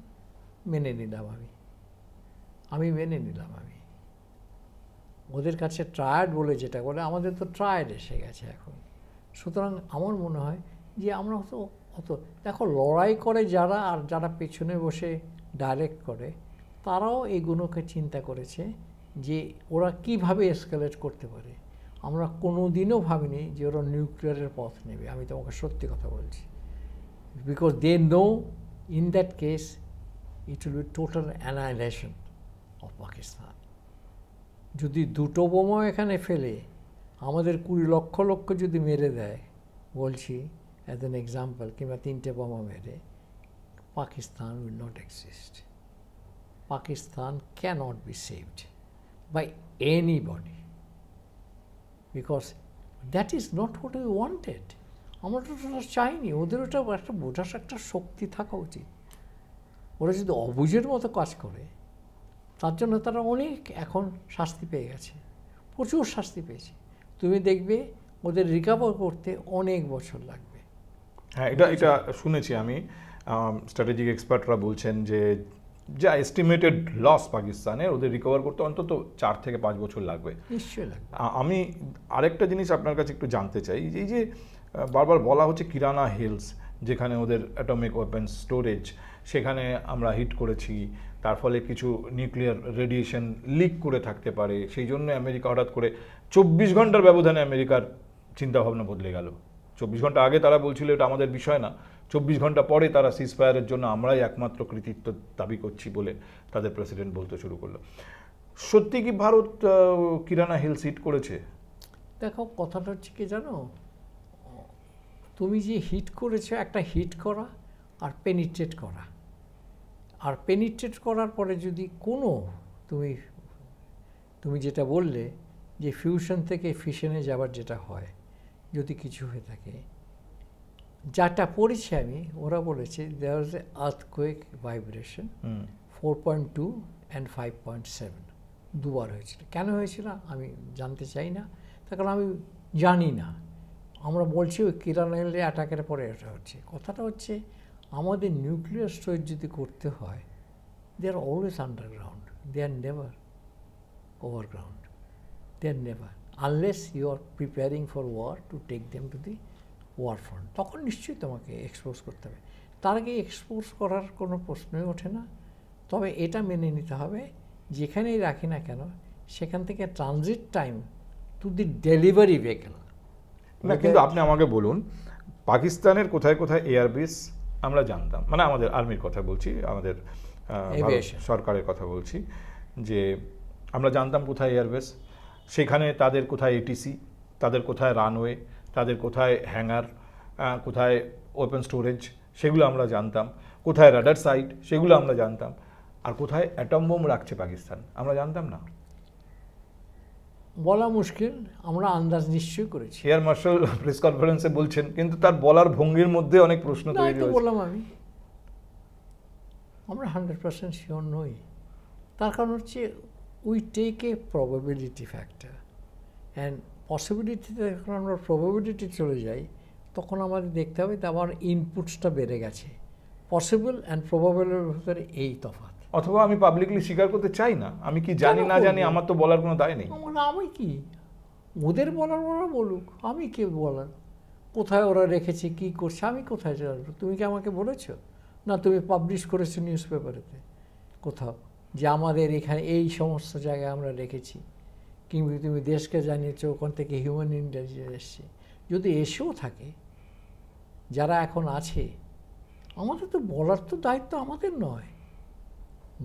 মেনে নিলাম আমি মেনে নিলাম ওদের কাছে ট্রায়াড বলে যেটা বলে, আমাদের তো ট্রায়াড এসে গেছে এখন। সুতরাং আমার মনে হয় যে আমরা অত দেখো লড়াই করে যারা, আর যারা পেছনে বসে ডাইরেক্ট করে, তারাও এগুলোকে চিন্তা করেছে যে ওরা কিভাবে এসকেলেট করতে পারে। আমরা কোনো দিনও ভাবিনি যে ওরা নিউক্লিয়ারের পথ নেবে, আমি তোমাকে সত্যি কথা বলছি। Because they know in that case it will be total annihilation of Pakistan. যদি দুটো বোমা এখানে ফেলে আমাদের 20 লক্ষ যদি মেরে দেয়, বলছি অ্যাজ অ্যান এক্সাম্পল, কিংবা 3টে বোমা মেরে, Pakistan will not exist. Pakistan cannot be saved by anybody, because that is not what we wanted. আমরা তো ওটা চাইনি। ওদের ওটা একটা বোঝার একটা শক্তি থাকা উচিত। ওরা যদি অবুঝের মতো কাজ করে, তার জন্য তারা অনেক এখন শাস্তি পেয়ে গেছে, প্রচুর শাস্তি পেয়েছে। তুমি দেখবে ওদের রিকভার করতে অনেক বছর লাগবে। হ্যাঁ, এটা শুনেছি আমি। স্ট্র্যাটেজিক এক্সপার্টরা বলছেন যে যা এস্টিমেটেড লস পাকিস্তানের, ওদের রিকভার করতে অন্তত 4 থেকে 5 বছর লাগবে। নিশ্চয়ই লাগবে। আমি আরেকটা জিনিস আপনার কাছে একটু জানতে চাই, এই যে বারবার বলা হচ্ছে কিরানা হিলস, যেখানে ওদের অ্যাটমিক ওয়েপন স্টোরেজ, সেখানে আমরা হিট করেছি, তার ফলে কিছু নিউক্লিয়ার রেডিয়েশন লিক করে থাকতে পারে, সেই জন্য আমেরিকা হঠাৎ করে 24 ঘন্টার ব্যবধানে আমেরিকার চিন্তাভাবনা বদলে গেল। 24 ঘন্টা আগে তারা বলছিল এটা আমাদের বিষয় না, 24 ঘন্টা পরে তারা সিজফায়ারের জন্য আমরাই একমাত্র কৃতিত্ব দাবি করছি বলে তাদের প্রেসিডেন্ট বলতে শুরু করলো। সত্যি কি ভারত কিরানা হিলস হিট করেছে? দেখো, কথাটা হচ্ছে কি জানো, তুমি যে হিট করেছো, একটা হিট করা আর পেনিট্রেট করা, আর পেনিট্রেট করার পরে যদি কোনো তুমি যেটা বললে যে ফিউশন থেকে ফিশনে যাবার যেটা হয়, যদি কিছু হয়ে থাকে, যাটা পড়েছি আমি, ওরা বলেছে দেয়ার ওয়াজ এ আর্থকুয়েক ভাইব্রেশন 4.2 and 5.7 দুবার হয়েছিল। কেন হয়েছিল আমি জানতে চাই না, তার কারণ আমি জানি না। আমরা বলছি ওই কিরানা অ্যাটাকের পরে এটা হচ্ছে। কথাটা হচ্ছে আমাদের নিউক্লিয়ার স্টোরেজ যদি করতে হয়, they are always underground, they are never overground, they are never, unless you are preparing for war to take them to the war front. তখন নিশ্চয়ই তোমাকে এক্সপোজ করতে হবে। তার আগে এক্সপোজ করার কোনো প্রশ্নই ওঠে না। তবে এটা মেনে নিতে হবে, যেখানেই রাখি না কেন, সেখান থেকে transit time to the delivery vehicle না। কিন্তু আপনি আমাকে বলুন, পাকিস্তানের কোথায় কোথায় এয়ারবেস আমরা জানতাম, মানে আমাদের আর্মির কথা বলছি, আমাদের সরকারের কথা বলছি, যে আমরা জানতাম কোথায় এয়ারবেস, সেখানে তাদের কোথায় এটিসি, তাদের কোথায় রানওয়ে, তাদের কোথায় হ্যাঙ্গার, কোথায় ওপেন স্টোরেজ, সেগুলো আমরা জানতাম, কোথায় রাডার সাইট, সেগুলো আমরা জানতাম। আর কোথায় অ্যাটম বোম রাখছে পাকিস্তান আমরা জানতাম না। বলা মুশকিল, আমরা আন্দাজ নিশ্চয়ই করেছি। এয়ার মার্শাল প্রেস কনফারেন্সে বলছেন, কিন্তু তার বলার ভঙ্গির মধ্যে অনেক প্রশ্ন তৈরি হয়েছে। বললাম আমরা 100% শিওর নই। তার কারণ হচ্ছে we take a probability factor, and পসিবিলিটিতে যখন আমরা প্রবাবিলিটি চলে যাই, তখন আমাদের দেখতে হবে যে আমার ইনপুটসটা বেড়ে গেছে। পসিবল অ্যান্ড প্রবাবলের ভিতরে এই তফাৎ। অথবা আমি পাবলিকলি স্বীকার করতে চাই না, আমি কি জানি না জানি, আমার তো বলার কোনো দায় নেই। আমি কি, ওদের বলার ওরা বলুক, আমি কে বলার? কোথায় ওরা রেখেছে, কি করছে, আমি কোথায় জানবো? তুমি কি আমাকে বলেছো? না তুমি পাবলিশ করেছো নিউজ পেপারেতে কোথাও যে আমাদের এখানে এই সমস্ত জায়গায় আমরা রেখেছি, কিংবা তুমি দেশকে জানিয়েছো ওখান থেকে হিউম্যান ইন্টেলিজেন্স এসছে। যদি এসেও থাকে, যারা এখন আছে, আমাদের তো বলার তো দায়িত্ব আমাদের নয়,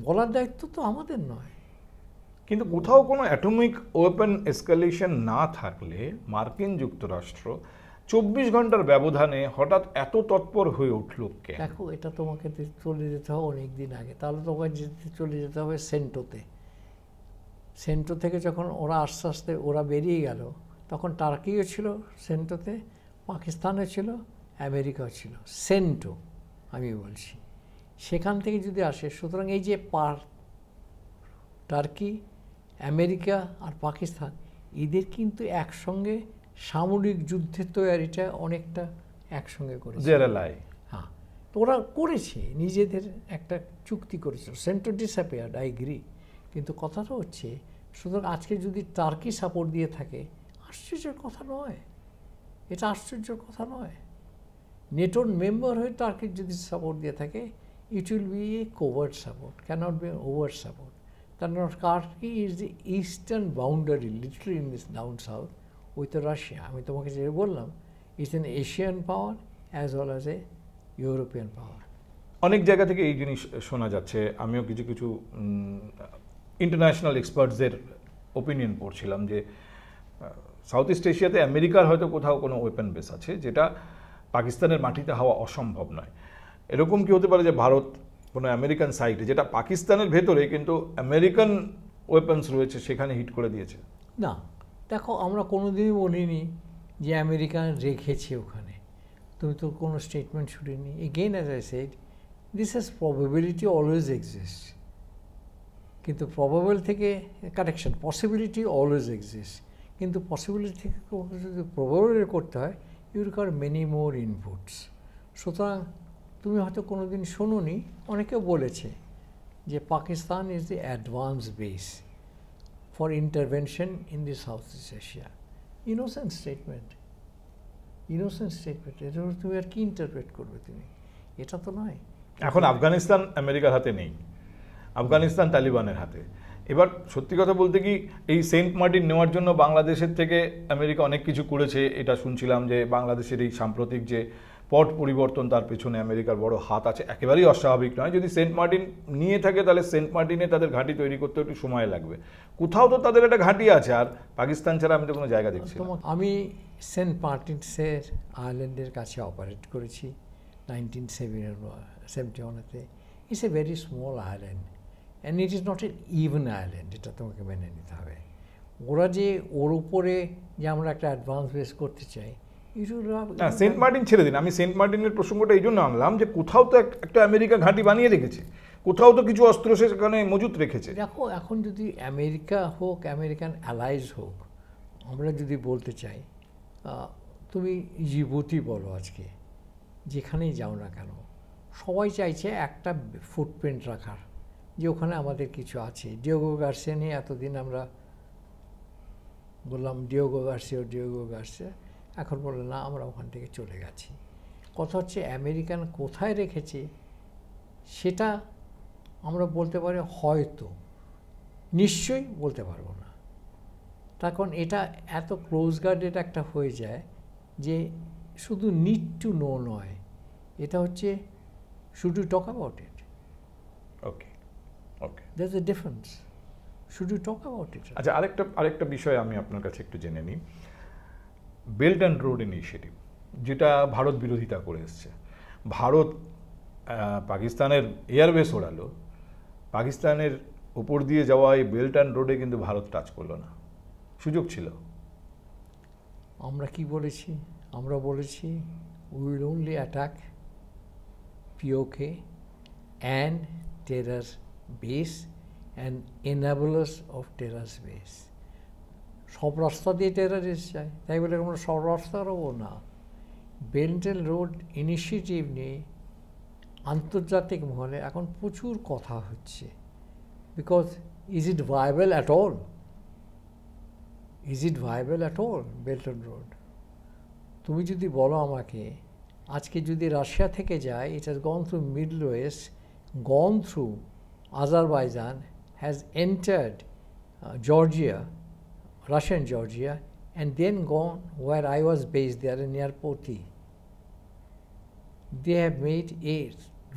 বলার দায়িত্ব তো আমাদের নয়। কিন্তু কোথাও কোনো অ্যাটমিক ওয়েপন এসকালেশন না থাকলে মার্কিন যুক্তরাষ্ট্র 24 ঘন্টার ব্যবধানে হঠাৎ এত তৎপর হয়ে উঠল কেন? দেখো, এটা তোমাকে চলে যেতে হবে অনেক দিন আগে। তাহলে তোমাকে চলে যেতে হবে সেন্টোতে। সেন্টো থেকে যখন ওরা আস্তে আস্তে ওরা বেরিয়ে গেল, তখন টার্কিও ছিল সেন্টোতে, পাকিস্তানও ছিল, আমেরিকাও ছিল। সেন্টো আমি বলছি, সেখান থেকে যদি আসে, সুতরাং এই যে টার্কি, আমেরিকা আর পাকিস্তান, এদের কিন্তু একসঙ্গে সামরিক যুদ্ধের তৈরিটা অনেকটা একসঙ্গে করেছে। হ্যাঁ, তো ওরা করেছে, নিজেদের একটা চুক্তি করেছে, সেন্টার ডিসঅ্যাপিয়ার্ড, আই এগ্রি। কিন্তু কথাটা হচ্ছে, সুতরাং আজকে যদি টার্কি সাপোর্ট দিয়ে থাকে, আশ্চর্যের কথা নয়, এটা আশ্চর্যের কথা নয়। নেটোর মেম্বার হয়ে টার্কির যদি সাপোর্ট দিয়ে থাকে, it will be a covert support, cannot be an overt support. Turkey is the eastern boundary, literally in this down south, with Russia. আমি তোমাকে যে বললাম, it's an Asian power as well as a European power. অনেক জায়গা থেকে এই জিনিস শোনা যাচ্ছে, আমিও কিছু কিছু ইন্টারন্যাশনাল এক্সপার্টসদের ওপিনিয়ন পড়ছিলাম যে সাউথ ইস্ট এশিয়াতে আমেরিকার হয়তো কোথাও কোনো ওয়েপন বেস আছে যেটা পাকিস্তানের মাটিতে হওয়া অসম্ভব নয়। এরকম কি হতে পারে যে ভারত কোনো আমেরিকান সাইটে, যেটা পাকিস্তানের ভেতরে কিন্তু আমেরিকান ওয়েপন্স রয়েছে, সেখানে হিট করে দিয়েছে? না, দেখো, আমরা কোনোদিনই বলিনি যে আমেরিকান রেখেছে ওখানে। তুমি তো কোনো স্টেটমেন্ট শুনিনি। Again as I said, this has probability always exist, কিন্তু প্রবাবল থেকে কারেকশন, পসিবিলিটি অলওয়েজ এক্সিস্ট, কিন্তু পসিবিলিটি থেকে যদি প্রবাবল করতে হয়, you require many more inputs. সুতরাং তুমি হয়তো কোনো দিন শোনোনি, অনেকেও বলেছে যে Pakistan is the advance base for intervention in the South East Asia. Innocent statement, innocent statement. এটা তুমি আর কি ইন্টারপ্রেট করবে তুমি? এটা তো নয়। এখন আফগানিস্তান আমেরিকার হাতে নেই, আফগানিস্তান তালিবানের হাতে। এবার সত্যি কথা বলতে কি, এই সেন্ট মার্টিন নেওয়ার জন্য বাংলাদেশের থেকে আমেরিকা অনেক কিছু করেছে, এটা শুনছিলাম যে বাংলাদেশের এই সাম্প্রতিক যে পট পরিবর্তন, তার পেছনে আমেরিকার বড় হাত আছে, একেবারেই অস্বাভাবিক নয়। যদি সেন্ট মার্টিন নিয়ে থাকে, তাহলে সেন্ট মার্টিনে তাদের ঘাঁটি তৈরি করতে একটু সময় লাগবে। কোথাও তো তাদের একটা ঘাঁটি আছে, আর পাকিস্তান ছাড়া আমি তো কোনো জায়গা দেখছি না। আমি সেন্ট মার্টিনসের আইল্যান্ডের কাছে অপারেট করেছি 1971-তে। It's a very small island and it is not an even island, এটা তোমাকে মেনে নিতে হবে। ওরা যে ওর উপরে যে আমরা একটা অ্যাডভান্স বেস করতে চাই, সেন্ট মার্টিন ছেড়ে দিন, আমি সেন্ট মার্টিনের প্রসঙ্গটা এই জন্য আনলাম যে কোথাও তো একটা আমেরিকা ঘাঁটি বানিয়ে রেখেছে, কোথাও তো কিছু অস্ত্র সেখানে মজুত রেখেছে। দেখো, এখন যদি আমেরিকা হোক, আমেরিকান অ্যালাইজ হোক, আমরা যদি বলতে চাই, তুমি জিবুতি বলো, আজকে যেখানেই যাও না কেন, সবাই চাইছে একটা ফুটপ্রিন্ট রাখার, যে ওখানে আমাদের কিছু আছে। ডিয়েগো গার্সিয়া নিয়ে এতদিন আমরা বললাম ডিয়েগো গার্সিয়া, এখন বললো না, আমরা ওখান থেকে চলে গেছি। কথা হচ্ছে আমেরিকান কোথায় রেখেছে সেটা আমরা বলতে পারি, হয়তো, নিশ্চয়ই বলতে পারবো না। তার কারণ এটা এত ক্লোজ গার্ডেড একটা হয়ে যায় যে শুধু নিড টু নো নয়, এটা হচ্ছে should you talk about it. Okay, okay, that's the difference. Should you talk about it. আচ্ছা, আরেকটা বিষয় আমি আপনার কাছে একটু জেনে নিই। বেল্ট অ্যান্ড রোড ইনিশিয়েটিভ, যেটা ভারত বিরোধিতা করে এসছে। ভারত পাকিস্তানের এয়ারবেস ওড়ালো, পাকিস্তানের উপর দিয়ে যাওয়া এই বেল্ট অ্যান্ড রোডে কিন্তু ভারত টাচ করলো না, সুযোগ ছিল। আমরা কি বলেছি? আমরা বলেছি we will only attack POK and terror base and enablers of terror base. সব রাস্তা দিয়ে টেরারিস্ট যায়, তাই বলে আমরা সব রাস্তারও না। বেল্ট অ্যান্ড রোড ইনিশিয়েটিভ নিয়ে আন্তর্জাতিক মহলে এখন প্রচুর কথা হচ্ছে। Because is it viable at all? Is it viable at all belt and road? তুমি যদি বলো আমাকে, আজকে যদি রাশিয়া থেকে যায়, it has gone through middle West, gone through Azerbaijan, has entered Georgia, Russian Georgia, and then gone where I was based there near Poti. They have made a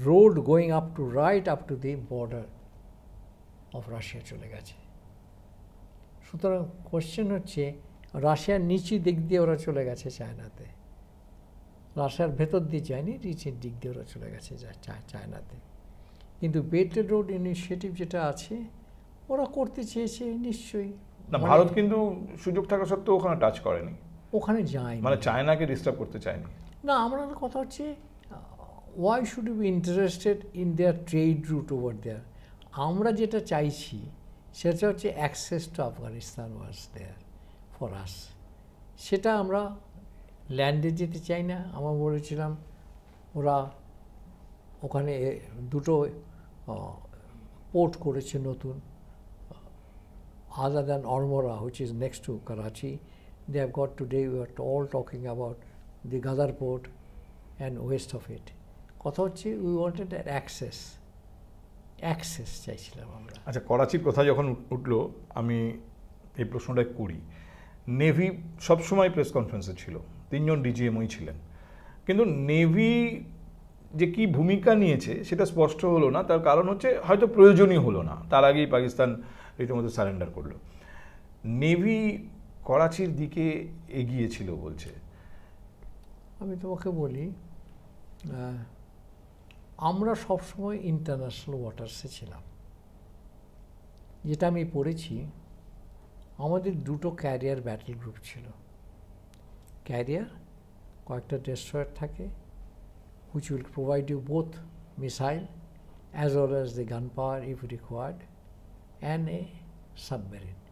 road going up to right up to the border of Russia চলে গেছে। সুতরাং question হচ্ছে, রাশিয়ার নিচু দিক দিয়ে ওরা চলে গেছে চায়নাতে, রাশিয়ার ভেতর দিয়ে যায়নি, নিচের দিক দিয়ে ওরা চলে গেছে চায়নাতে। কিন্তু বেল্ট অ্যান্ড রোড ইনিশিয়েটিভ যেটা আছে, ওরা করতে চেয়েছে নিশ্চয়ই। না, ভারত কিন্তু সুযোগ থাকা সত্ত্বেও ওখানে টাচ করেনি, ওখানে যায়নি, মানে চায়নাকে ডিস্টার্ব করতে চায়নি। না, আমরা কথা হচ্ছে why should we be interested in their trade route over there? আমরা যেটা চাইছি সেটা হচ্ছে access to Afghanistan was there for us. সেটা আমরা ল্যান্ডে যেতে চাই না। আমরা বলেছিলাম ওরা ওখানে দুটো পোর্ট করেছে নতুন, other than Almora, which is next to Karachi. They have got today, we are all talking about the Ghazar port and west of it. কথা হচ্ছে we wanted an access চাইছিলাম আমরা। আচ্ছা, করাচির কথা যখন উঠলো আমি এই প্রশ্নটা করি। নেভি সবসময় প্রেস কনফারেন্সে ছিল, 3 জন ডিজিএমওই ছিলেন, কিন্তু নেভি যে কি ভূমিকা নিয়েছে সেটা স্পষ্ট হলো না। তার কারণ হচ্ছে হয়তো প্রয়োজনই হলো না, তার আগেই পাকিস্তান রীতিমতো সারেন্ডার করলো। নেভি করাচির দিকে এগিয়েছিল বলছে। আমি তোমাকে বলি, আমরা সবসময় ইন্টারন্যাশনাল ওয়াটার্সে ছিলাম। যেটা আমি পড়েছি, আমাদের দুটো ক্যারিয়ার ব্যাটেল গ্রুপ ছিল। ক্যারিয়ার কয়েকটা ডেস্ট্রয়ার থাকে, which will provide you both missile as well as the gunpowder if required, and a submarine.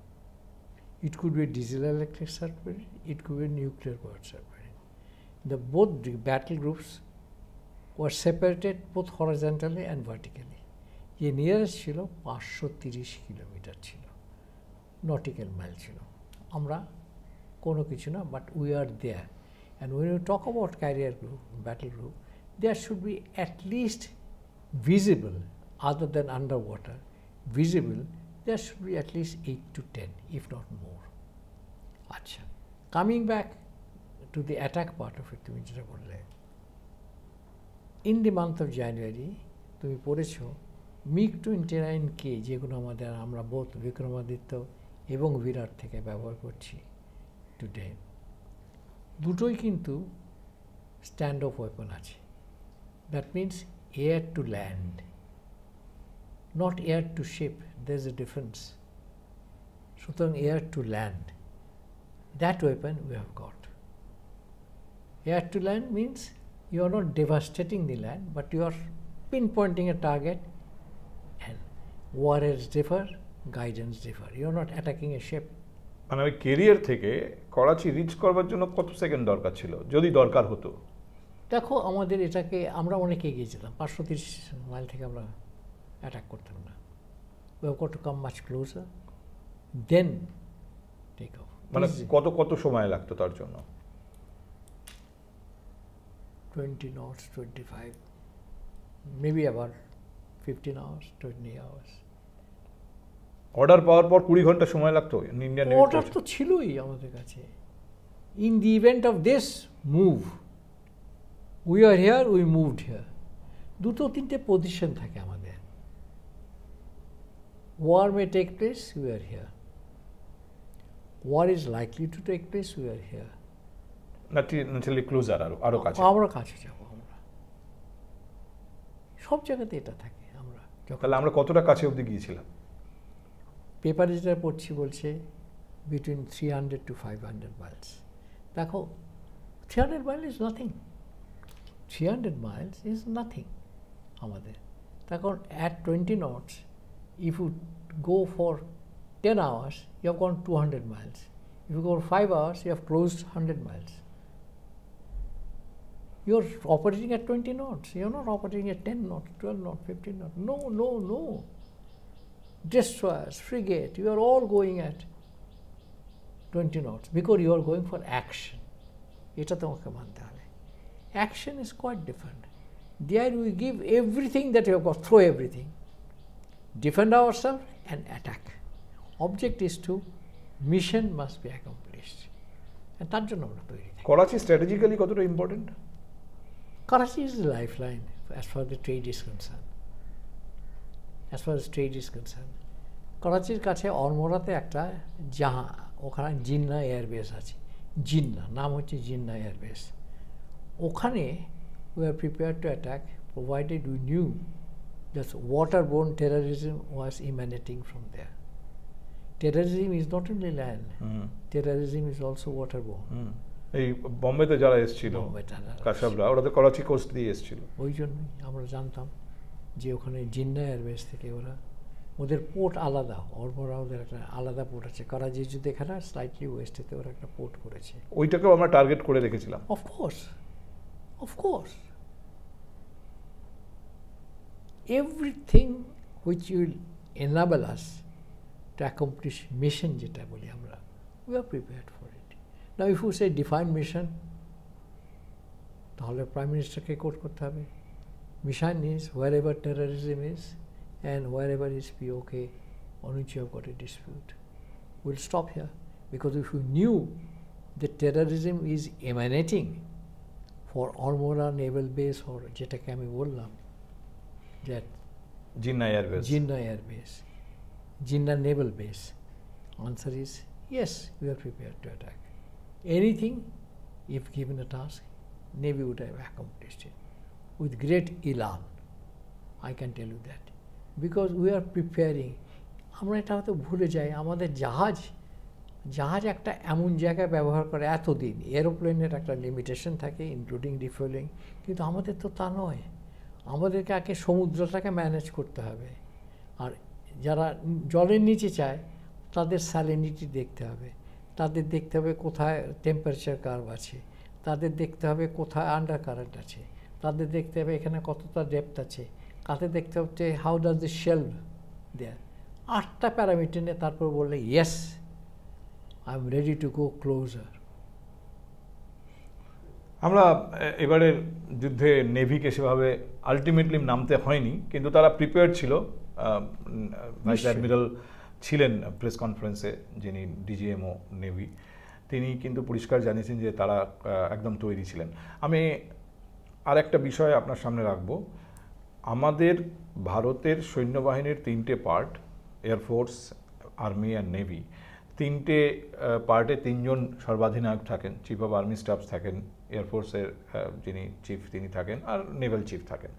It could be a diesel electric submarine, it could be a nuclear powered submarine. Both the battle groups were separated both horizontally and vertically. যে nearest ছিল 530 kilometre ছিল, nautical mile ছিল। আমরা কোনো কিছু না, but we are there. And when you talk about carrier group, battle group, there should be at least visible, other than underwater, visible, there should be at least 8 to 10, if not more. Acha. Coming back to the attack part of it, তুমি যেটা বললে, in the month of January, তুমি পড়েছো MiG-29K, যেগুলো আমরা বোধ বিক্রমাদিত্য এবং বিরাট থেকে ব্যবহার করছি টুডে, দুটোই কিন্তু স্ট্যান্ড অফ ওয়েপন আছে। That means air to land, not air to ship. There's a difference. সুতরাং air to land, that weapon we have got. Air to land means you are not devastating the land, but you are pinpointing a target, and warheads differ, guidance differ. You are not attacking a ship. মানে ওই career থেকে Karachi rich করবার জন্য কত second দরকার ছিল, যদি দরকার হতো? দেখো, আমাদের এটাকে আমরা অনেক এগিয়ে যেতাম। 530 মাইল থেকে আমরা অ্যাটাক করতাম না। We have got to come much closer, then take off. মানে কত সময় লাগতো তার জন্য? 20 knots, 25, maybe about 15 hours, 20 hours. Order পাওয়ার পর 20 ঘন্টা সময় লাগতো ইন্ডিয়ান নেভি? অর্ডার তো ছিলই আমাদের কাছে। In the event of this move, we are here, we moved here. দুটো তিনটে পজিশন থাকে আমাদের। War may take place, we are here. War is likely to take place, we are here. Naturally closer, আরো কাছে। আমরা কাছে যাব, আমরা সব জায়গাতে এটা থাকে। আমরা তাহলে আমরা কতটা কাছে অবধি গিয়েছিলাম? পেপারে যেটা পড়ছি বলছে বিটুইন 300 to 500 miles. দেখো, 300 miles is nothing. 300 miles is nothing আমাদের। তখন at 20 knots, if you go for 10 hours, you have gone 200 miles. If you go for 5 hours, you have closed 100 miles. You are operating at 20 knots. You are not operating at 10 knots, 12 knots, 15 knots. No, no, no. Destroyers, frigate, you are all going at 20 knots because you are going for action. এটা তোমাকে মানতে হবে। Action is quite different. There we give everything that you have got, throw everything, defend ourselves and attack. Object is to, mission must be accomplished. And তার জন্য আমরা তৈরি। Karachi strategically কতটা important? Karachi is the lifeline as far as the trade is concerned. As far as trade is concerned, করাচির কাছে অলমোরাতে একটা ওখানে Jinnah airbase আছে। জিন্না নাম হচ্ছে জিন্না এয়ারবেস। ওখানে we are prepared to attack provided we knew that waterborne terrorism was emanating from there. Terrorism is not only land, terrorism is also waterborne. এই বোম্বেতে যারা এসেছিল বোম্বেটা না। কাসাবরা, ওরা তো করাচি কোস্ট দিয়ে এসেছিল। ওই জন্যই আমরা জানতাম যে ওখানে জিন্না এয়ারবেস থেকে ওদের পোর্ট আলাদা, অরমোরা ওদের একটা আলাদা পোর্ট আছে। করাচি যদি এখানে স্লাইটলি ওয়েস্টেতে ওরা একটা পোর্ট করেছে। ওইটাকেও আমরা টার্গেট করে রেখেছিলাম। Of course everything which will enable us to accomplish mission যেটা বলি আমরা, we are prepared for it. Now if you say define mission, তাহলে প্রাইম মিনিস্টারকে কোট করতে হবে। Mission is wherever terrorism is and wherever is POK on which you have got a dispute. We'll stop here, because if you knew that terrorism is emanating for Almora naval base or যেটাকে আমি বললাম that Jinnah airbase, Jinnah naval base, answer is yes, we are prepared to attack. Anything, if given a task, Navy would have accomplished it with great elan. I can tell you that, because we are preparing. আমরা এটা হয়তো ভুলে যাই, আমাদের জাহাজ একটা এমন জায়গায় ব্যবহার করে এতদিন, এরোপ্লেনের একটা লিমিটেশন থাকে ইনক্লুডিং রিফুয়েলিং, কিন্তু আমাদের তো তা নয়। আমাদেরকে আগে সমুদ্রটাকে ম্যানেজ করতে হবে, আর যারা জলের নিচে চায় তাদের স্যালিনিটি দেখতে হবে, তাদের দেখতে হবে কোথায় টেম্পারেচার কার্ভ আছে, তাদের দেখতে হবে কোথায় আন্ডার কারেন্ট আছে, তাদের দেখতে হবে এখানে কতটা ডেপথ আছে, তাদের দেখতে হচ্ছে how does the shelve there. 8টা প্যারামিটার নিয়ে তারপর বললে yes I am ready to go closer. আমরা এবারের যুদ্ধে নেভিকে সেভাবে আলটিমেটলি নামতে হয়নি, কিন্তু তারা প্রিপেয়ার ছিল। ভাইস অ্যাডমিরাল ছিলেন প্রেস কনফারেন্সে, যিনি ডিজিএমও নেভি, তিনি কিন্তু পরিষ্কার জানিয়েছেন যে তারা একদম তৈরি ছিলেন। আমি আর একটা বিষয় আপনার সামনে রাখব। আমাদের ভারতের সৈন্যবাহিনীর 3টে part, air force, army and navy, 3টে পার্টে 3জন সর্বাধিনায়ক থাকেন। চিফ অফ আর্মি স্টাফস থাকেন, এয়ারফোর্সের যিনি চিফ তিনি থাকেন, আর নেভাল চিফ থাকেন।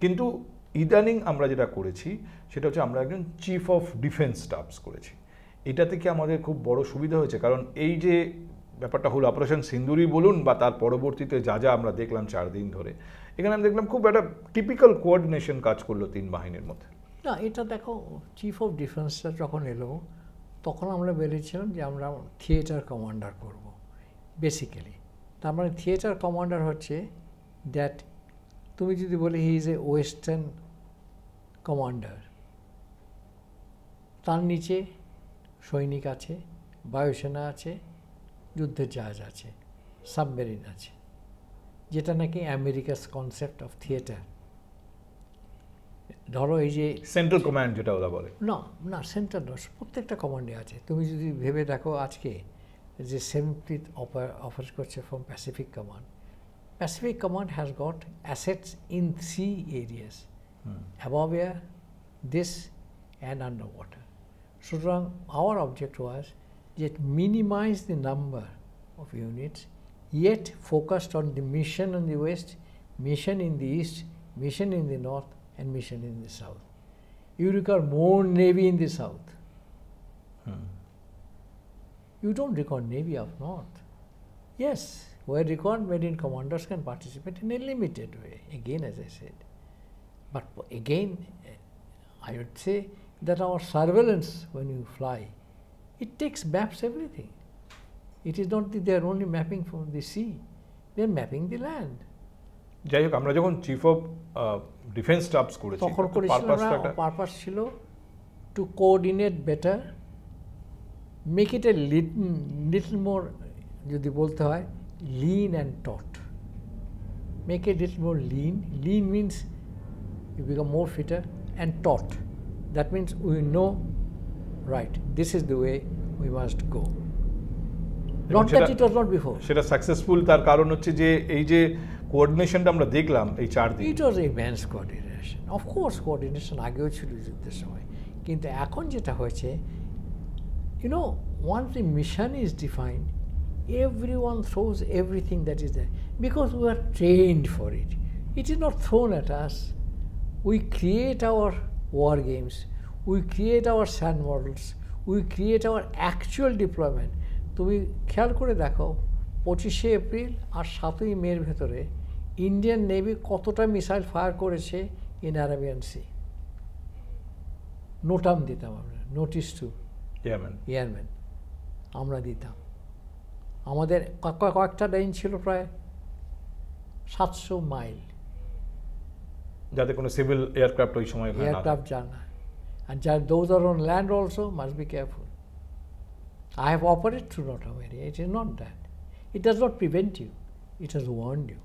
কিন্তু ইদানিং আমরা যেটা করেছি সেটা হচ্ছে আমরা একজন চিফ অফ ডিফেন্স স্টাফস করেছি। এটা থেকে আমাদের খুব বড় সুবিধা হয়েছে, কারণ এই যে ব্যাপারটা হলো অপারেশন সিন্দুরই বলুন বা তার পরবর্তীতে যা যা আমরা দেখলাম 4 দিন ধরে, এখানে আমি দেখলাম খুব একটা টিপিক্যাল কোঅর্ডিনেশন কাজ করলো 3 বাহিনীর মধ্যে। না, এটা দেখো, চিফ অফ ডিফেন্সটা যখন এলো তখন আমরা বেরিয়েছিলাম যে আমরা থিয়েটার কমান্ডার করব বেসিক্যালি। তার মানে থিয়েটার কমান্ডার হচ্ছে দ্যাট, তুমি যদি বলি he is a western commander, তার নিচে সৈনিক আছে, বায়ুসেনা আছে, যুদ্ধের জাহাজ আছে, সাবমেরিন আছে, যেটা নাকি আমেরিকাস কনসেপ্ট অফ থিয়েটার। ধরো এই যে সেন্ট্রাল কমান্ড যেটা ওরা বলে, না সেন্ট্রাল নয়, প্রত্যেকটা কমান্ডে আছে। তুমি যদি ভেবে দেখো আজকে যে 7th Fleet অফার করছে from Pacific command, Pacific command has got assets in 3 areas, above air, this and underwater. সুতরাং our object was that minimize the number of units, yet focused on the mission in the west, mission in the east, mission in the north, and mission in the south. You require more navy in the south. You don't require navy up north. Yes, where required, Marine commanders can participate in a limited way, again as I said. But again, I would say that our surveillance when you fly, it takes maps everything. It is not that they are only mapping from the sea, they are mapping the land. যাই হোক, আমরা যখন chief of defence stuffs করেছি তখন করেছিলাম, purpose ছিল to coordinate better, make it a little more, যদি বলতে হয় lean and taut, make it little more lean. Lean means you become more fitter, and taut that means we know right this is the way we must go, not that it was not before. সেটা successful, তার কারণ হচ্ছে যে এই যে কোঅর্ডিনেশনটা আমরা দেখলাম এই 4 দিন, ইট ওয়াজ ইমেন্স কোঅর্ডিনেশন। অফকোর্স কোঅর্ডিনেশন আগেও ছিল যুদ্ধের সময়, কিন্তু এখন যেটা হয়েছে, you know, once the mission is defined, everyone throws everything that is there because we are trained for it. It is not thrown at us. We create our war games, we create our sand models, we create our actual deployment. তুমি খেয়াল করে দেখো, 25শে April আর 7ই মের ভেতরে Indian navy কতটা missile fire করেছে in Arabian C, NOTAM দিতাম আমরা, নোটিশ টু এয়ারম্যান আমরা দিতাম। আমাদের কয়েকটা রেঞ্জ ছিল প্রায় 700 মাইল, যাতে কোনো সিভিল এয়ারক্রাফট ওই সময় এয়ারক্রাফট যায় না। And those are on land also, must be careful. I have operated through NOTAM area. It is not that. It does not prevent you. It has warned you.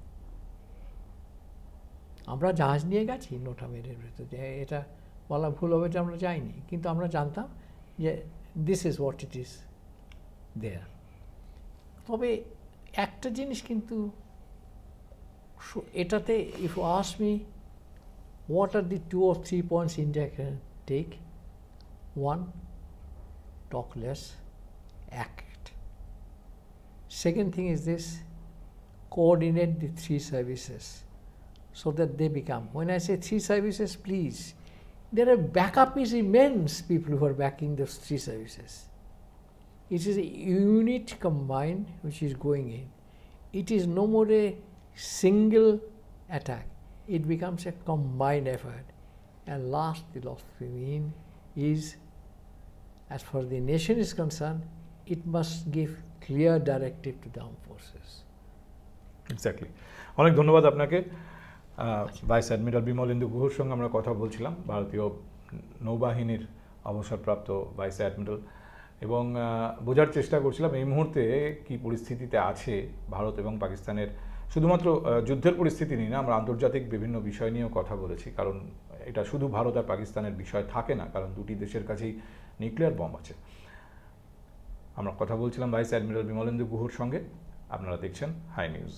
আমরা জাহাজ নিয়ে গেছি NOTAM এরিয়ার ভেতরে, এটা বলা ভুল হবে যে আমরা যাইনি, কিন্তু আমরা জানতাম যে this is what it is there. তবে একটা জিনিস কিন্তু এটাতে, if you ask me what are the 2 or 3 points India can take? One, talk less, act. Second thing is this, coordinate the 3 services so that they become, when I say 3 services, please, their backup is immense, people who are backing those 3 services. It is a unit combined which is going in. It is no more a single attack. It becomes a combined effort. And last, the last thing is, as far as the nation is concerned, it must give clear directive to the armed forces. Exactly. অনেক ধন্যবাদ আপনাকে। Vice admiral Bimalendu গুহর সঙ্গে আমরা কথা বলছিলাম, ভারতীয় নৌবাহিনীর অবসরপ্রাপ্ত ভাইস অ্যাডমিরাল, এবং বোঝার চেষ্টা করছিলাম এই মুহূর্তে কি পরিস্থিতিতে আছে ভারত এবং পাকিস্তানের। শুধুমাত্র যুদ্ধের পরিস্থিতি নিয়ে না, আমরা আন্তর্জাতিক বিভিন্ন বিষয় নিয়েও কথা বলেছি, কারণ এটা শুধু ভারত আর পাকিস্তানের বিষয় থাকে না, কারণ দুটি দেশের কাছেই নিউক্লিয়ার বম আছে। আমরা কথা বলছিলাম ভাইস অ্যাডমিরাল বিমলেন্দু গুহর সঙ্গে। আপনারা দেখছেন হাই নিউজ।